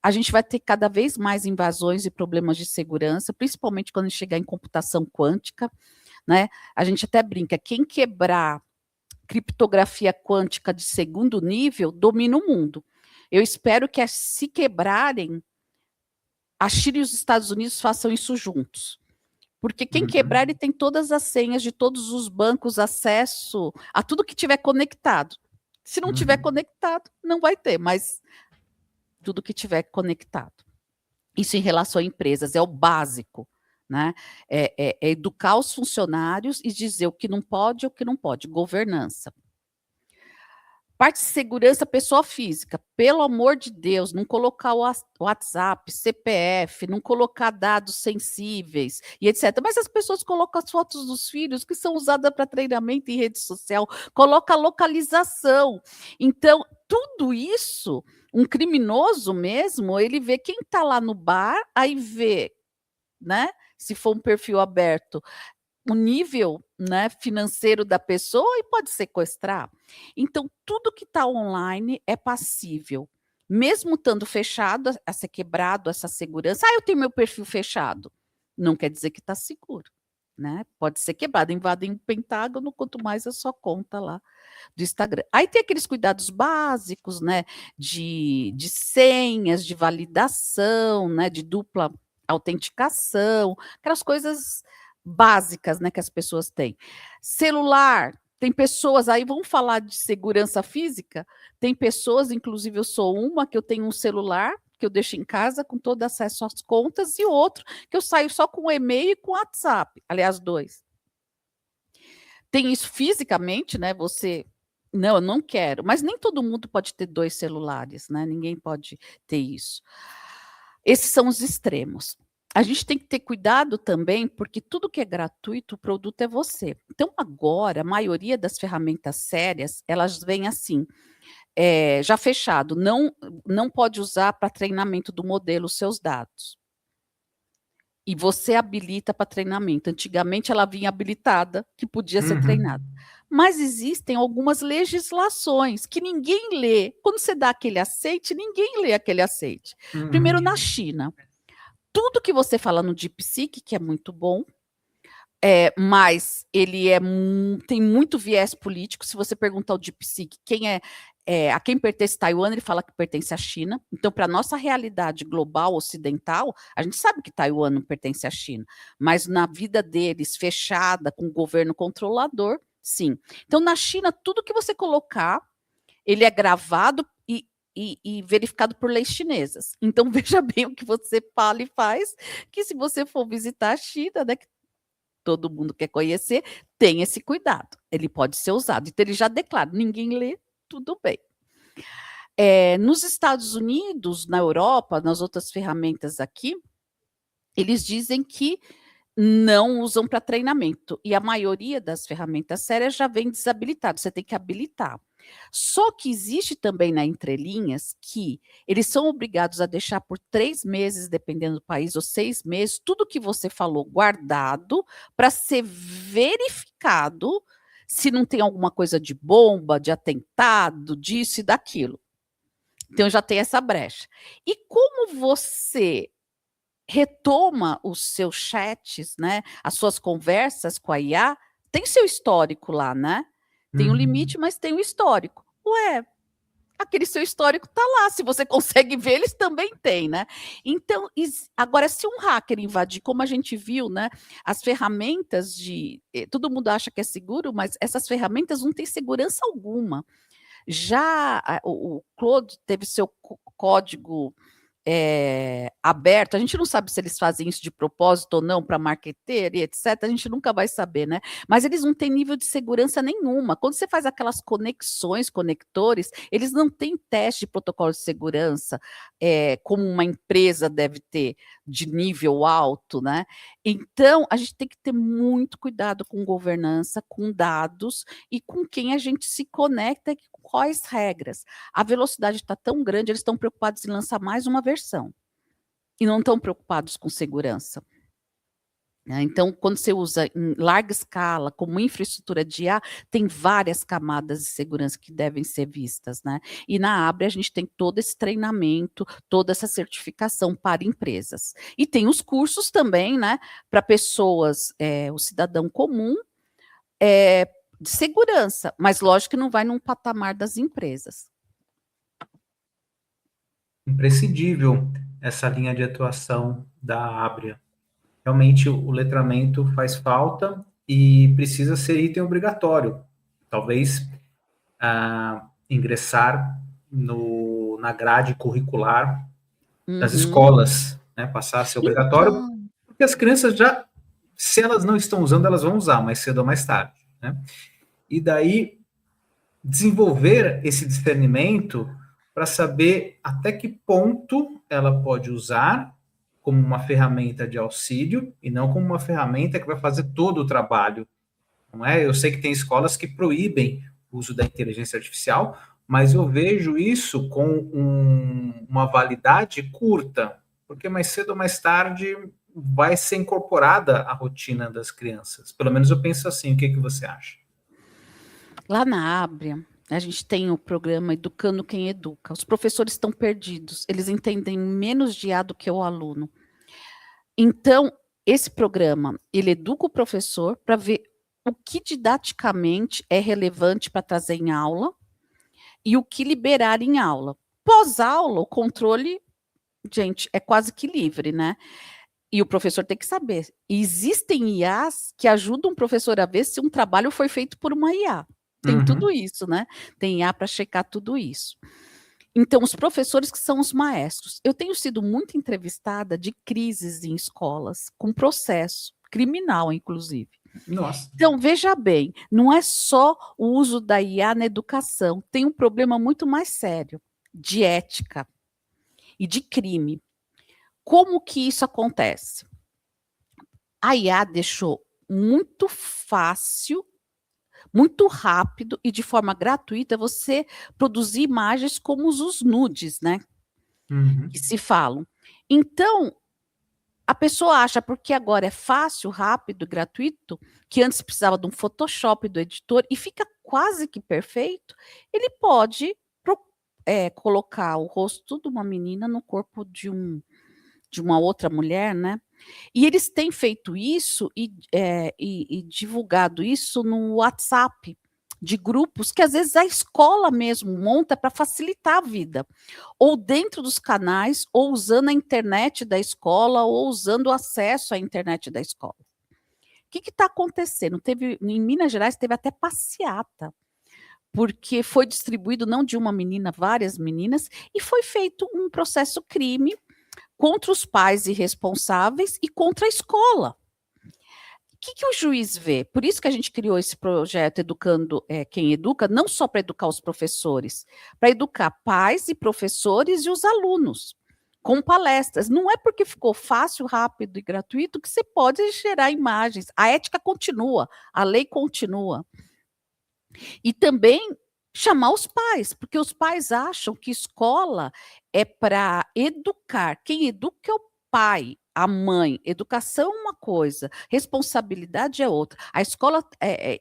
A gente vai ter cada vez mais invasões e problemas de segurança, principalmente quando chegar em computação quântica, né? A gente até brinca, quem quebrar criptografia quântica de segundo nível domina o mundo. Eu espero que, se quebrarem, a China e os Estados Unidos façam isso juntos. Porque quem quebrar, ele Uhum, tem todas as senhas de todos os bancos, acesso a tudo que tiver conectado. Se não tiver uhum. conectado, não vai ter, mas tudo que tiver conectado. Isso em relação a empresas, é o básico, né? É educar os funcionários e dizer o que não pode e o que não pode. Governança. Parte de segurança, pessoa física. Pelo amor de Deus, não colocar o WhatsApp, CPF, não colocar dados sensíveis e etc. Mas as pessoas colocam as fotos dos filhos que são usadas para treinamento em rede social, coloca a localização. Então, tudo isso, um criminoso mesmo, ele vê quem está lá no bar, aí vê, né? Se for um perfil aberto, o nível, né, financeiro da pessoa e pode sequestrar. Então, tudo que está online é passível, mesmo estando fechado, a ser quebrado essa segurança. Ah, eu tenho meu perfil fechado. Não quer dizer que está seguro, né? Pode ser quebrado, invadem o Pentágono, quanto mais a sua conta lá do Instagram. Aí tem aqueles cuidados básicos, né, de senhas, de validação, né, de dupla autenticação, aquelas coisas básicas, né, que as pessoas têm. Celular, tem pessoas aí, vamos falar de segurança física, tem pessoas, inclusive eu sou uma, que eu tenho um celular que eu deixo em casa com todo acesso às contas e outro que eu saio só com o e-mail e com o WhatsApp, aliás, 2. Tem isso fisicamente, né, você não, eu não quero, mas nem todo mundo pode ter 2 celulares, né, ninguém pode ter isso. Esses são os extremos. A gente tem que ter cuidado também, porque tudo que é gratuito, o produto é você. Então agora, a maioria das ferramentas sérias, elas vêm assim, já fechado, não pode usar para treinamento do modelo os seus dados. E você habilita para treinamento. Antigamente ela vinha habilitada, que podia ser treinada. Mas existem algumas legislações que ninguém lê. Quando você dá aquele aceite, ninguém lê aquele aceite. Primeiro, na China. Tudo que você fala no DeepSeek, que é muito bom, mas ele tem muito viés político. Se você perguntar ao DeepSeek a quem pertence Taiwan, ele fala que pertence à China. Então, para a nossa realidade global ocidental, a gente sabe que Taiwan não pertence à China, mas na vida deles, fechada, com o governo controlador, sim. Então, na China, tudo que você colocar, ele é gravado e verificado por leis chinesas. Então, veja bem o que você fala e faz, que se você for visitar a China, né, que todo mundo quer conhecer, tem esse cuidado. Ele pode ser usado. Então, ele já declara, ninguém lê, tudo bem. Nos Estados Unidos, na Europa, nas outras ferramentas aqui, eles dizem que não usam para treinamento. E a maioria das ferramentas sérias já vem desabilitado, você tem que habilitar. Só que existe também na entrelinhas que eles são obrigados a deixar por 3 meses, dependendo do país, ou 6 meses, tudo que você falou guardado para ser verificado se não tem alguma coisa de bomba, de atentado, disso e daquilo. Então já tem essa brecha. E como você retoma os seus chats, né, as suas conversas com a IA, tem seu histórico lá, né? Tem um limite, mas tem o histórico. Ué, aquele seu histórico está lá. Se você consegue ver, eles também têm, né? Então, agora, se um hacker invadir, como a gente viu, né? As ferramentas todo mundo acha que é seguro, mas essas ferramentas não têm segurança alguma. Já o Claude teve seu código aberto, a gente não sabe se eles fazem isso de propósito ou não para marqueteiro e etc, a gente nunca vai saber, né? Mas eles não têm nível de segurança nenhuma. Quando você faz aquelas conexões, conectores, eles não têm teste de protocolo de segurança, como uma empresa deve ter, de nível alto, né? Então, a gente tem que ter muito cuidado com governança, com dados e com quem a gente se conecta e quais regras. A velocidade está tão grande, eles estão preocupados em lançar mais uma versão e não estão preocupados com segurança. Então, quando você usa em larga escala, como infraestrutura de IA, tem várias camadas de segurança que devem ser vistas, né? E na Abre a gente tem todo esse treinamento, toda essa certificação para empresas. E tem os cursos também, né, para pessoas, o cidadão comum, de segurança, mas lógico que não vai num patamar das empresas. Imprescindível essa linha de atuação da Abria. Realmente o letramento faz falta e precisa ser item obrigatório. Talvez ingressar na grade curricular das escolas, né? Passar a ser obrigatório, porque as crianças já, se elas não estão usando, elas vão usar mais cedo ou mais tarde, né? E daí desenvolver esse discernimento para saber até que ponto ela pode usar como uma ferramenta de auxílio e não como uma ferramenta que vai fazer todo o trabalho. Não é? Eu sei que tem escolas que proíbem o uso da inteligência artificial, mas eu vejo isso com uma validade curta, porque mais cedo ou mais tarde vai ser incorporada à rotina das crianças. Pelo menos eu penso assim. O que você acha? Lá na Abria, a gente tem o programa Educando Quem Educa. Os professores estão perdidos, eles entendem menos de IA do que o aluno. Então, esse programa, ele educa o professor para ver o que didaticamente é relevante para trazer em aula e o que liberar em aula. Pós-aula, o controle, gente, é quase que livre, né? E o professor tem que saber. Existem IAs que ajudam o professor a ver se um trabalho foi feito por uma IA. Tem tudo isso, né? Tem IA para checar tudo isso. Então, os professores que são os maestros. Eu tenho sido muito entrevistada de crises em escolas, com processo criminal, inclusive. Nossa. Então, veja bem, não é só o uso da IA na educação, tem um problema muito mais sério de ética e de crime. Como que isso acontece? A IA deixou muito fácil muito rápido e de forma gratuita você produzir imagens como os nudes, né? Que se falam. Então, a pessoa acha, porque agora é fácil, rápido, gratuito, que antes precisava de um Photoshop do editor e fica quase que perfeito, ele pode colocar o rosto de uma menina no corpo de uma outra mulher, né? E eles têm feito isso e divulgado isso no WhatsApp, de grupos que às vezes a escola mesmo monta para facilitar a vida, ou dentro dos canais, ou usando a internet da escola, ou usando o acesso à internet da escola. O que está acontecendo? Em Minas Gerais teve até passeata, porque foi distribuído não de uma menina, várias meninas, e foi feito um processo crime contra os pais irresponsáveis e contra a escola. O que o juiz vê? Por isso que a gente criou esse projeto Educando Quem Educa, não só para educar os professores, para educar pais e professores e os alunos, com palestras. Não é porque ficou fácil, rápido e gratuito que você pode gerar imagens. A ética continua, a lei continua. E também chamar os pais, porque os pais acham que escola é para educar. Quem educa é o pai, a mãe. Educação é uma coisa, responsabilidade é outra. A escola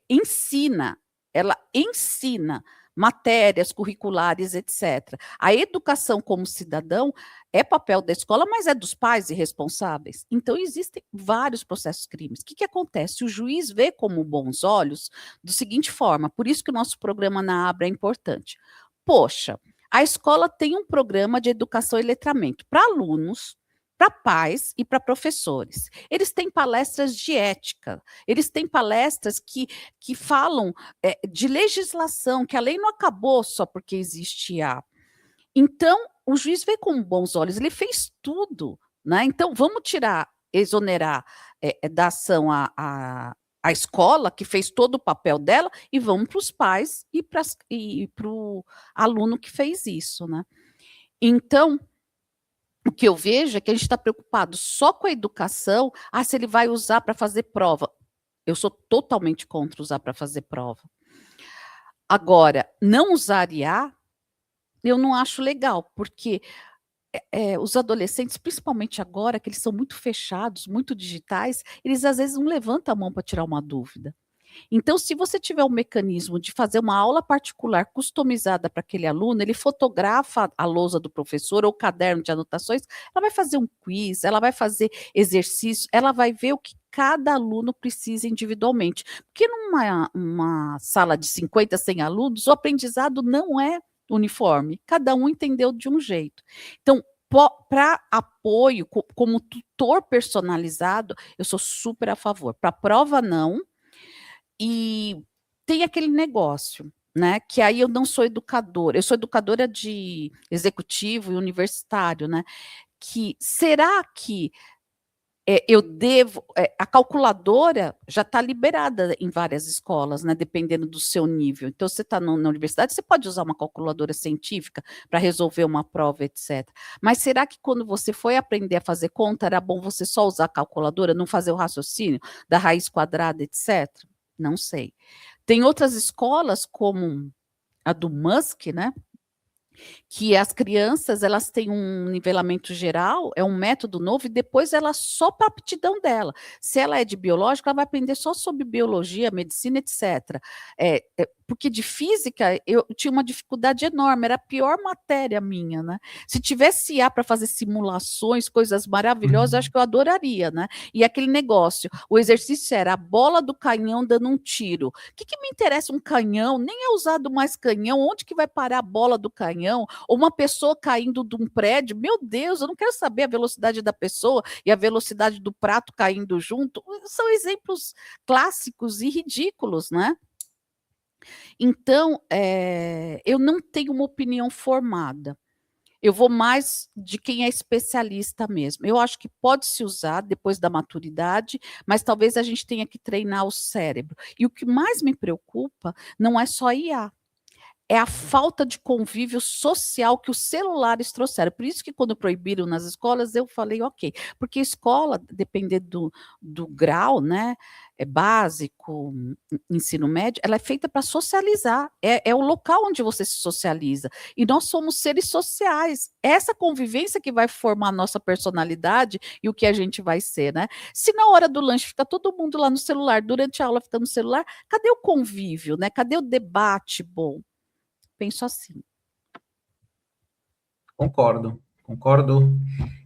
ensina, ela ensina matérias curriculares, etc. A educação como cidadão é papel da escola, mas é dos pais irresponsáveis. Então, existem vários processos crimes. O que acontece? O juiz vê como bons olhos da seguinte forma, por isso que o nosso programa na Abra é importante. Poxa, a escola tem um programa de educação e letramento para alunos, para pais e para professores. Eles têm palestras de ética, eles têm palestras que falam de legislação, que a lei não acabou só porque existe a. Então, o juiz vê com bons olhos, ele fez tudo, né? Então, vamos exonerar da ação a escola, que fez todo o papel dela, e vamos para os pais e para o aluno que fez isso, né? Então, o que eu vejo é que a gente está preocupado só com a educação, se ele vai usar para fazer prova. Eu sou totalmente contra usar para fazer prova. Agora, não usar IA, eu não acho legal, porque os adolescentes, principalmente agora, que eles são muito fechados, muito digitais, eles às vezes não levantam a mão para tirar uma dúvida. Então, se você tiver um mecanismo de fazer uma aula particular customizada para aquele aluno, ele fotografa a lousa do professor ou o caderno de anotações, ela vai fazer um quiz, ela vai fazer exercício, ela vai ver o que cada aluno precisa individualmente. Porque numa sala de 50, 100 alunos, o aprendizado não é uniforme, cada um entendeu de um jeito. Então, para apoio, como tutor personalizado, eu sou super a favor. Para prova, não. E tem aquele negócio, né? Que aí eu não sou educadora, eu sou educadora de executivo e universitário, né? Que será que eu devo. A calculadora já está liberada em várias escolas, né? Dependendo do seu nível. Então, você está na universidade, você pode usar uma calculadora científica para resolver uma prova, etc. Mas será que quando você foi aprender a fazer conta, era bom você só usar a calculadora, não fazer o raciocínio da raiz quadrada, etc? Não sei. Tem outras escolas, como a do Musk, né? Que as crianças elas têm um nivelamento geral, é um método novo, e depois ela só para a aptidão dela. Se ela é de biológica, ela vai aprender só sobre biologia, medicina, etc. Porque de física eu tinha uma dificuldade enorme, era a pior matéria minha, né? Se tivesse IA para fazer simulações, coisas maravilhosas, acho que eu adoraria, né? E aquele negócio, o exercício era a bola do canhão dando um tiro. O que me interessa um canhão? Nem é usado mais canhão, onde que vai parar a bola do canhão? Ou uma pessoa caindo de um prédio? Meu Deus, eu não quero saber a velocidade da pessoa e a velocidade do prato caindo junto. São exemplos clássicos e ridículos, né? Então, eu não tenho uma opinião formada. Eu vou mais de quem é especialista mesmo. Eu acho que pode se usar depois da maturidade, mas talvez a gente tenha que treinar o cérebro. E o que mais me preocupa não é só IA, é a falta de convívio social que os celulares trouxeram. Por isso que quando proibiram nas escolas, eu falei, ok, porque a escola, dependendo do grau, né, básico, ensino médio, ela é feita para socializar, é o local onde você se socializa, e nós somos seres sociais, essa convivência que vai formar a nossa personalidade e o que a gente vai ser, né? Se na hora do lanche fica todo mundo lá no celular, durante a aula fica no celular, cadê o convívio, né? Cadê o debate bom? Penso assim. Concordo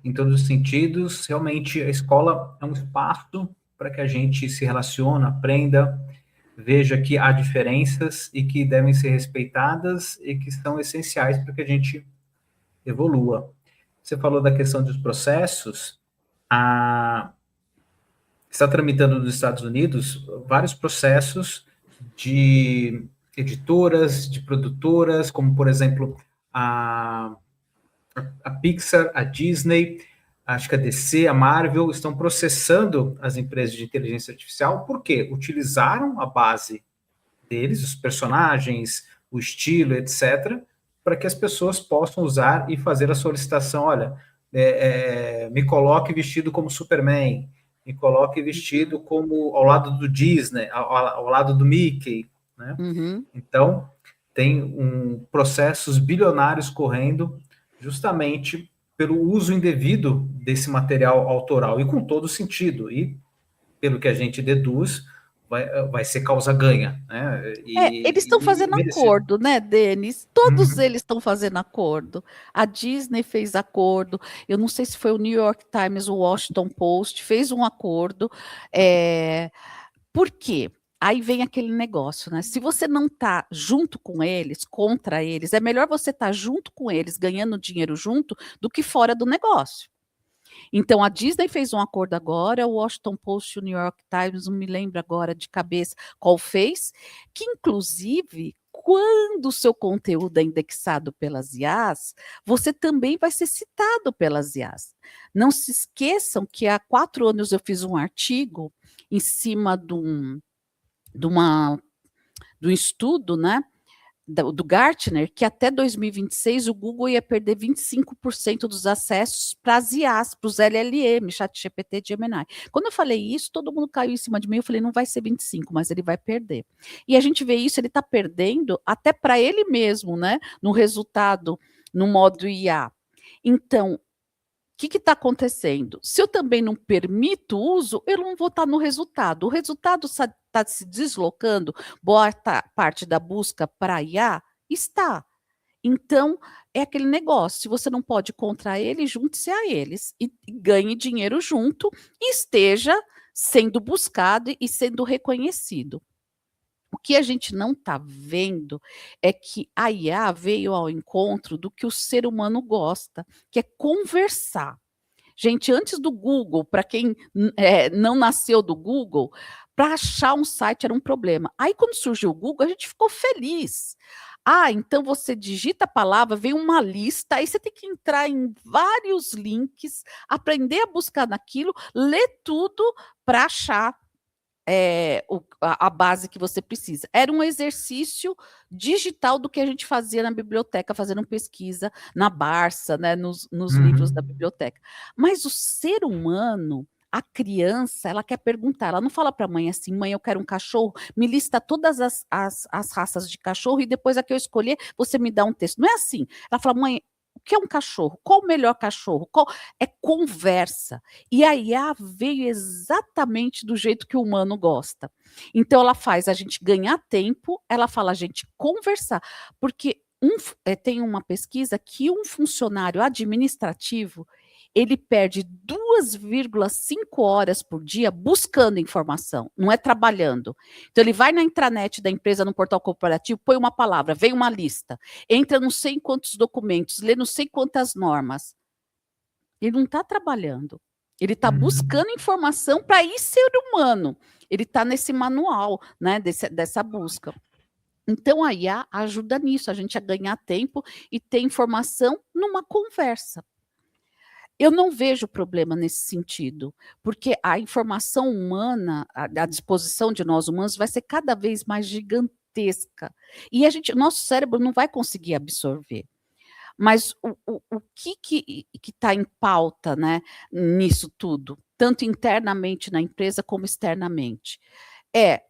em todos os sentidos. Realmente, a escola é um espaço para que a gente se relacione, aprenda, veja que há diferenças e que devem ser respeitadas e que são essenciais para que a gente evolua. Você falou da questão dos processos, está tramitando nos Estados Unidos vários processos de editoras, de produtoras, como, por exemplo, a Pixar, a Disney, acho que a DC, a Marvel, estão processando as empresas de inteligência artificial porque utilizaram a base deles, os personagens, o estilo, etc., para que as pessoas possam usar e fazer a solicitação, olha, me coloque vestido como Superman, me coloque vestido como ao lado do Disney, ao lado do Mickey, né? Uhum. Então, tem processos bilionários correndo justamente pelo uso indevido desse material autoral, e com todo sentido, e pelo que a gente deduz, vai ser causa ganha, né? Eles estão E fazendo merecido. acordo, né, Denis? Todos Uhum. eles estão fazendo acordo. A Disney fez acordo. Eu não sei se foi o New York Times, o Washington Post, fez um acordo. Por quê? Aí vem aquele negócio, né? Se você não está junto com eles, contra eles, é melhor você estar junto com eles, ganhando dinheiro junto, do que fora do negócio. Então, a Disney fez um acordo agora, o Washington Post e o New York Times, não me lembro agora de cabeça qual fez, que inclusive, quando o seu conteúdo é indexado pelas IAs, você também vai ser citado pelas IAs. Não se esqueçam que há 4 anos eu fiz um artigo em cima de um estudo, né? Do Gartner, que até 2026 o Google ia perder 25% dos acessos para as IAs, para os LLM, ChatGPT, Gemini. Quando eu falei isso, todo mundo caiu em cima de mim, eu falei, não vai ser 25, mas ele vai perder. E a gente vê isso, ele está perdendo até para ele mesmo, né? No resultado, no modo IA. Então, o que está acontecendo? Se eu também não permito o uso, eu não vou estar no resultado. O resultado está se deslocando, boa parte da busca para IA está. Então, é aquele negócio: se você não pode contra eles, junte-se a eles e ganhe dinheiro junto e esteja sendo buscado e sendo reconhecido. O que a gente não está vendo é que a IA veio ao encontro do que o ser humano gosta, que é conversar. Gente, antes do Google, para quem não nasceu do Google, para achar um site era um problema. Aí, quando surgiu o Google, a gente ficou feliz. Ah, então você digita a palavra, vem uma lista, aí você tem que entrar em vários links, aprender a buscar naquilo, ler tudo para achar a base que você precisa. Era um exercício digital do que a gente fazia na biblioteca, fazendo pesquisa na Barça, né, nos livros da Uhum. biblioteca. Mas o ser humano, a criança, ela quer perguntar, ela não fala para a mãe assim, mãe, eu quero um cachorro, me lista todas as raças de cachorro e depois a que eu escolher, você me dá um texto. Não é assim. Ela fala, mãe, o que é um cachorro? Qual o melhor cachorro? É conversa. E a IA veio exatamente do jeito que o humano gosta. Então, ela faz a gente ganhar tempo, ela fala a gente conversar. Porque tem uma pesquisa que um funcionário administrativo ele perde 2,5 horas por dia buscando informação, não é trabalhando. Então, ele vai na intranet da empresa, no portal corporativo, põe uma palavra, vem uma lista, entra não sei em quantos documentos, lê não sei quantas normas. Ele não está trabalhando. Ele está Uhum. buscando informação para ir ser humano. Ele está nesse manual, né, dessa busca. Então, a IA ajuda nisso, a gente a ganhar tempo e ter informação numa conversa. Eu não vejo problema nesse sentido, porque a informação humana, à disposição de nós humanos, vai ser cada vez mais gigantesca. gigantesca. E nosso cérebro não vai conseguir absorver. Mas o que está em pauta, né, nisso tudo, tanto internamente na empresa como externamente?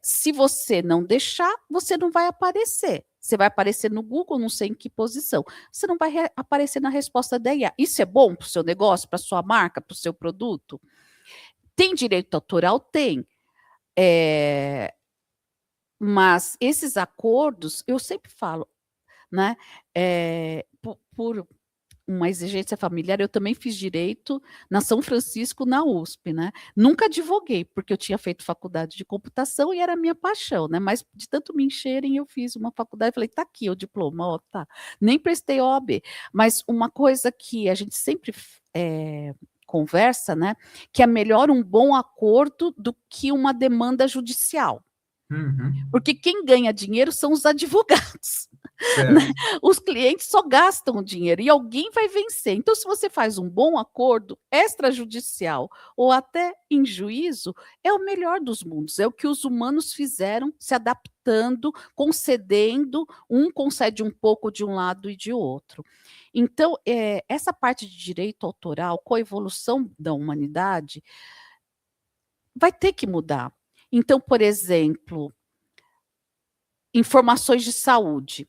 Se você não deixar, você não vai aparecer. Você vai aparecer no Google, não sei em que posição. Você não vai aparecer na resposta da IA. Isso é bom para o seu negócio, para a sua marca, para o seu produto? Tem direito autoral? Tem. Mas esses acordos, eu sempre falo, né? Por uma exigência familiar, eu também fiz direito na São Francisco, na USP, né? Nunca advoguei, porque eu tinha feito faculdade de computação e era a minha paixão, né? Mas de tanto me encherem, eu fiz uma faculdade, falei, tá aqui o diploma, ó, tá. Nem prestei OAB. Mas uma coisa que a gente sempre conversa, né? Que é melhor um bom acordo do que uma demanda judicial. Porque quem ganha dinheiro são os advogados. Né? Os clientes só gastam o dinheiro e alguém vai vencer. Então, se você faz um bom acordo extrajudicial ou até em juízo, é o melhor dos mundos. É o que os humanos fizeram, se adaptando, concedendo, um concede um pouco de um lado e de outro. Então, essa parte de direito autoral, com a evolução da humanidade, vai ter que mudar. Então, por exemplo, informações de saúde,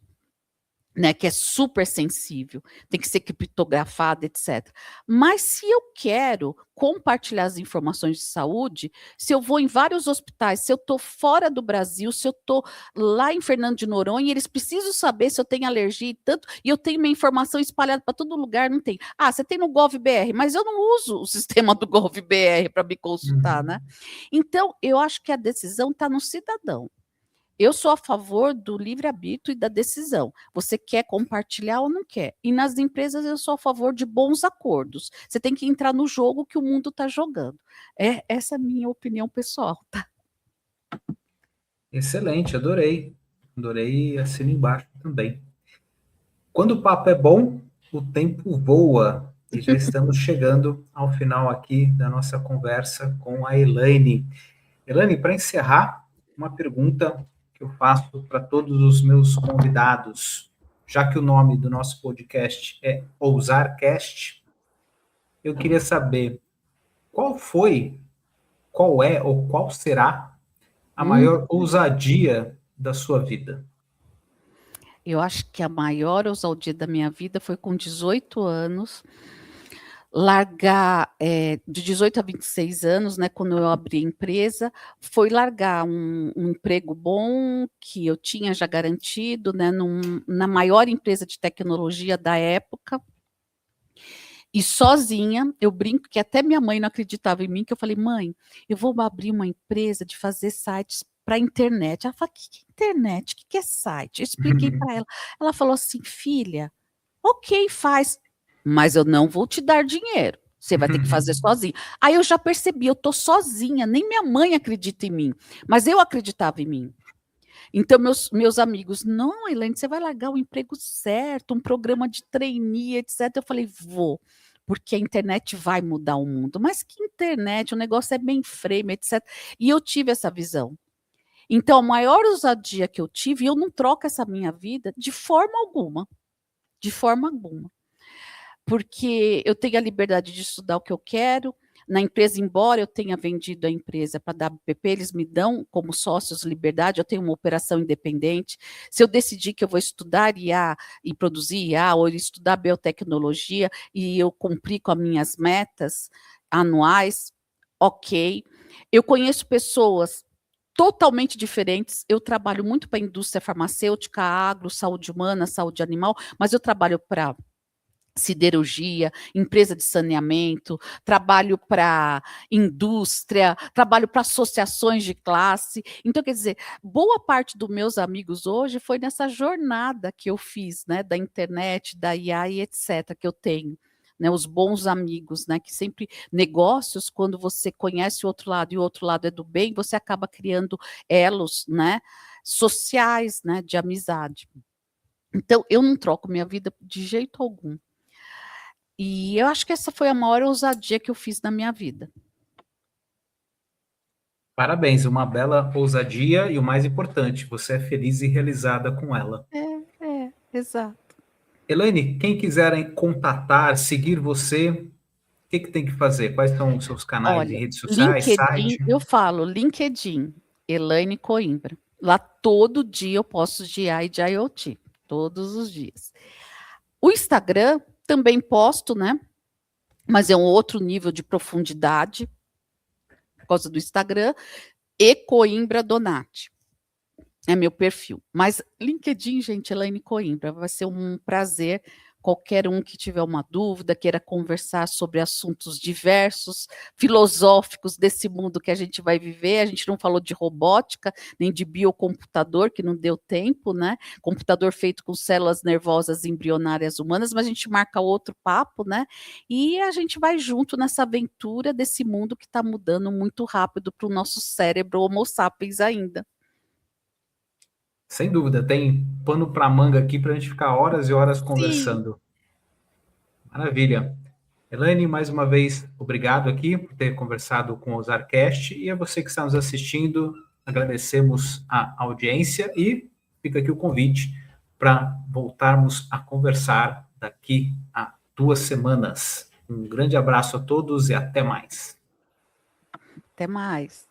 né, que é super sensível, tem que ser criptografada, etc. Mas se eu quero compartilhar as informações de saúde, se eu vou em vários hospitais, se eu estou fora do Brasil, se eu estou lá em Fernando de Noronha, eles precisam saber se eu tenho alergia e tanto, e eu tenho minha informação espalhada para todo lugar, não tem. Ah, você tem no GovBR, mas eu não uso o sistema do GovBR para me consultar, né? Então, eu acho que a decisão está no cidadão. Eu sou a favor do livre-arbítrio e da decisão. Você quer compartilhar ou não quer? E nas empresas eu sou a favor de bons acordos. Você tem que entrar no jogo que o mundo está jogando. Essa é a minha opinião pessoal, tá? Excelente, adorei. Adorei, assino embaixo também. Quando o papo é bom, o tempo voa. E já estamos chegando ao final aqui da nossa conversa com a Elaine. Elaine, para encerrar, uma pergunta que eu faço para todos os meus convidados. Já que o nome do nosso podcast é OusarCast, eu queria saber qual foi, qual é ou qual será a maior ousadia da sua vida? Eu acho que a maior ousadia da minha vida foi com 18 anos, largar, de 18 a 26 anos, né, quando eu abri a empresa, foi largar um emprego bom que eu tinha já garantido, né, na maior empresa de tecnologia da época, e sozinha, eu brinco que até minha mãe não acreditava em mim, que eu falei, mãe, eu vou abrir uma empresa de fazer sites para internet. Ela falou, que é internet? O que é site? Eu expliquei para ela. Ela falou assim, filha, ok, faz, mas eu não vou te dar dinheiro. Você vai ter que fazer sozinha. Aí eu já percebi, eu estou sozinha, nem minha mãe acredita em mim, mas eu acreditava em mim. Então, meus amigos, não, Elaine, você vai largar o emprego certo, um programa de trainee, etc. Eu falei, vou, porque a internet vai mudar o mundo. Mas que internet? O negócio é mainframe, etc. E eu tive essa visão. Então, a maior ousadia que eu tive, e eu não troco essa minha vida de forma alguma. De forma alguma. Porque eu tenho a liberdade de estudar o que eu quero. Na empresa, embora eu tenha vendido a empresa para a WPP, eles me dão como sócios liberdade, eu tenho uma operação independente. Se eu decidir que eu vou estudar IA e produzir IA, ou estudar biotecnologia, e eu cumprir com as minhas metas anuais, ok. Eu conheço pessoas totalmente diferentes. Eu trabalho muito para a indústria farmacêutica, agro, saúde humana, saúde animal, mas eu trabalho para siderurgia, empresa de saneamento, trabalho para indústria, trabalho para associações de classe. Então, quer dizer, boa parte dos meus amigos hoje foi nessa jornada que eu fiz, né, da internet, da IA e etc., que eu tenho. Né, os bons amigos, né, que sempre negócios, quando você conhece o outro lado e o outro lado é do bem, você acaba criando elos, né, sociais, né, de amizade. Então, eu não troco minha vida de jeito algum. E eu acho que essa foi a maior ousadia que eu fiz na minha vida. Parabéns, uma bela ousadia e o mais importante, você é feliz e realizada com ela. Exato. Elaine, quem quiser contatar, seguir você, o que tem que fazer? Quais são os seus canais de Olha, redes sociais, LinkedIn, site? eu falo, LinkedIn, Elaine Coimbra. Lá todo dia eu posto de AI e de IoT, todos os dias. O Instagram também posto, né? Mas é um outro nível de profundidade por causa do Instagram. E Coimbra Donati. É meu perfil. Mas LinkedIn, gente, Elaine Coimbra, vai ser um prazer. Qualquer um que tiver uma dúvida, queira conversar sobre assuntos diversos, filosóficos desse mundo que a gente vai viver. A gente não falou de robótica, nem de biocomputador, que não deu tempo, né? Computador feito com células nervosas embrionárias humanas, mas a gente marca outro papo, né? E a gente vai junto nessa aventura desse mundo que está mudando muito rápido para o nosso cérebro Homo sapiens ainda. Sem dúvida, tem pano para manga aqui para a gente ficar horas e horas Sim. conversando. Maravilha. Elaine, mais uma vez, obrigado aqui por ter conversado com o Ozarcast e a você que está nos assistindo, agradecemos a audiência e fica aqui o convite para voltarmos a conversar daqui a 2 semanas. Um grande abraço a todos e até mais. Até mais.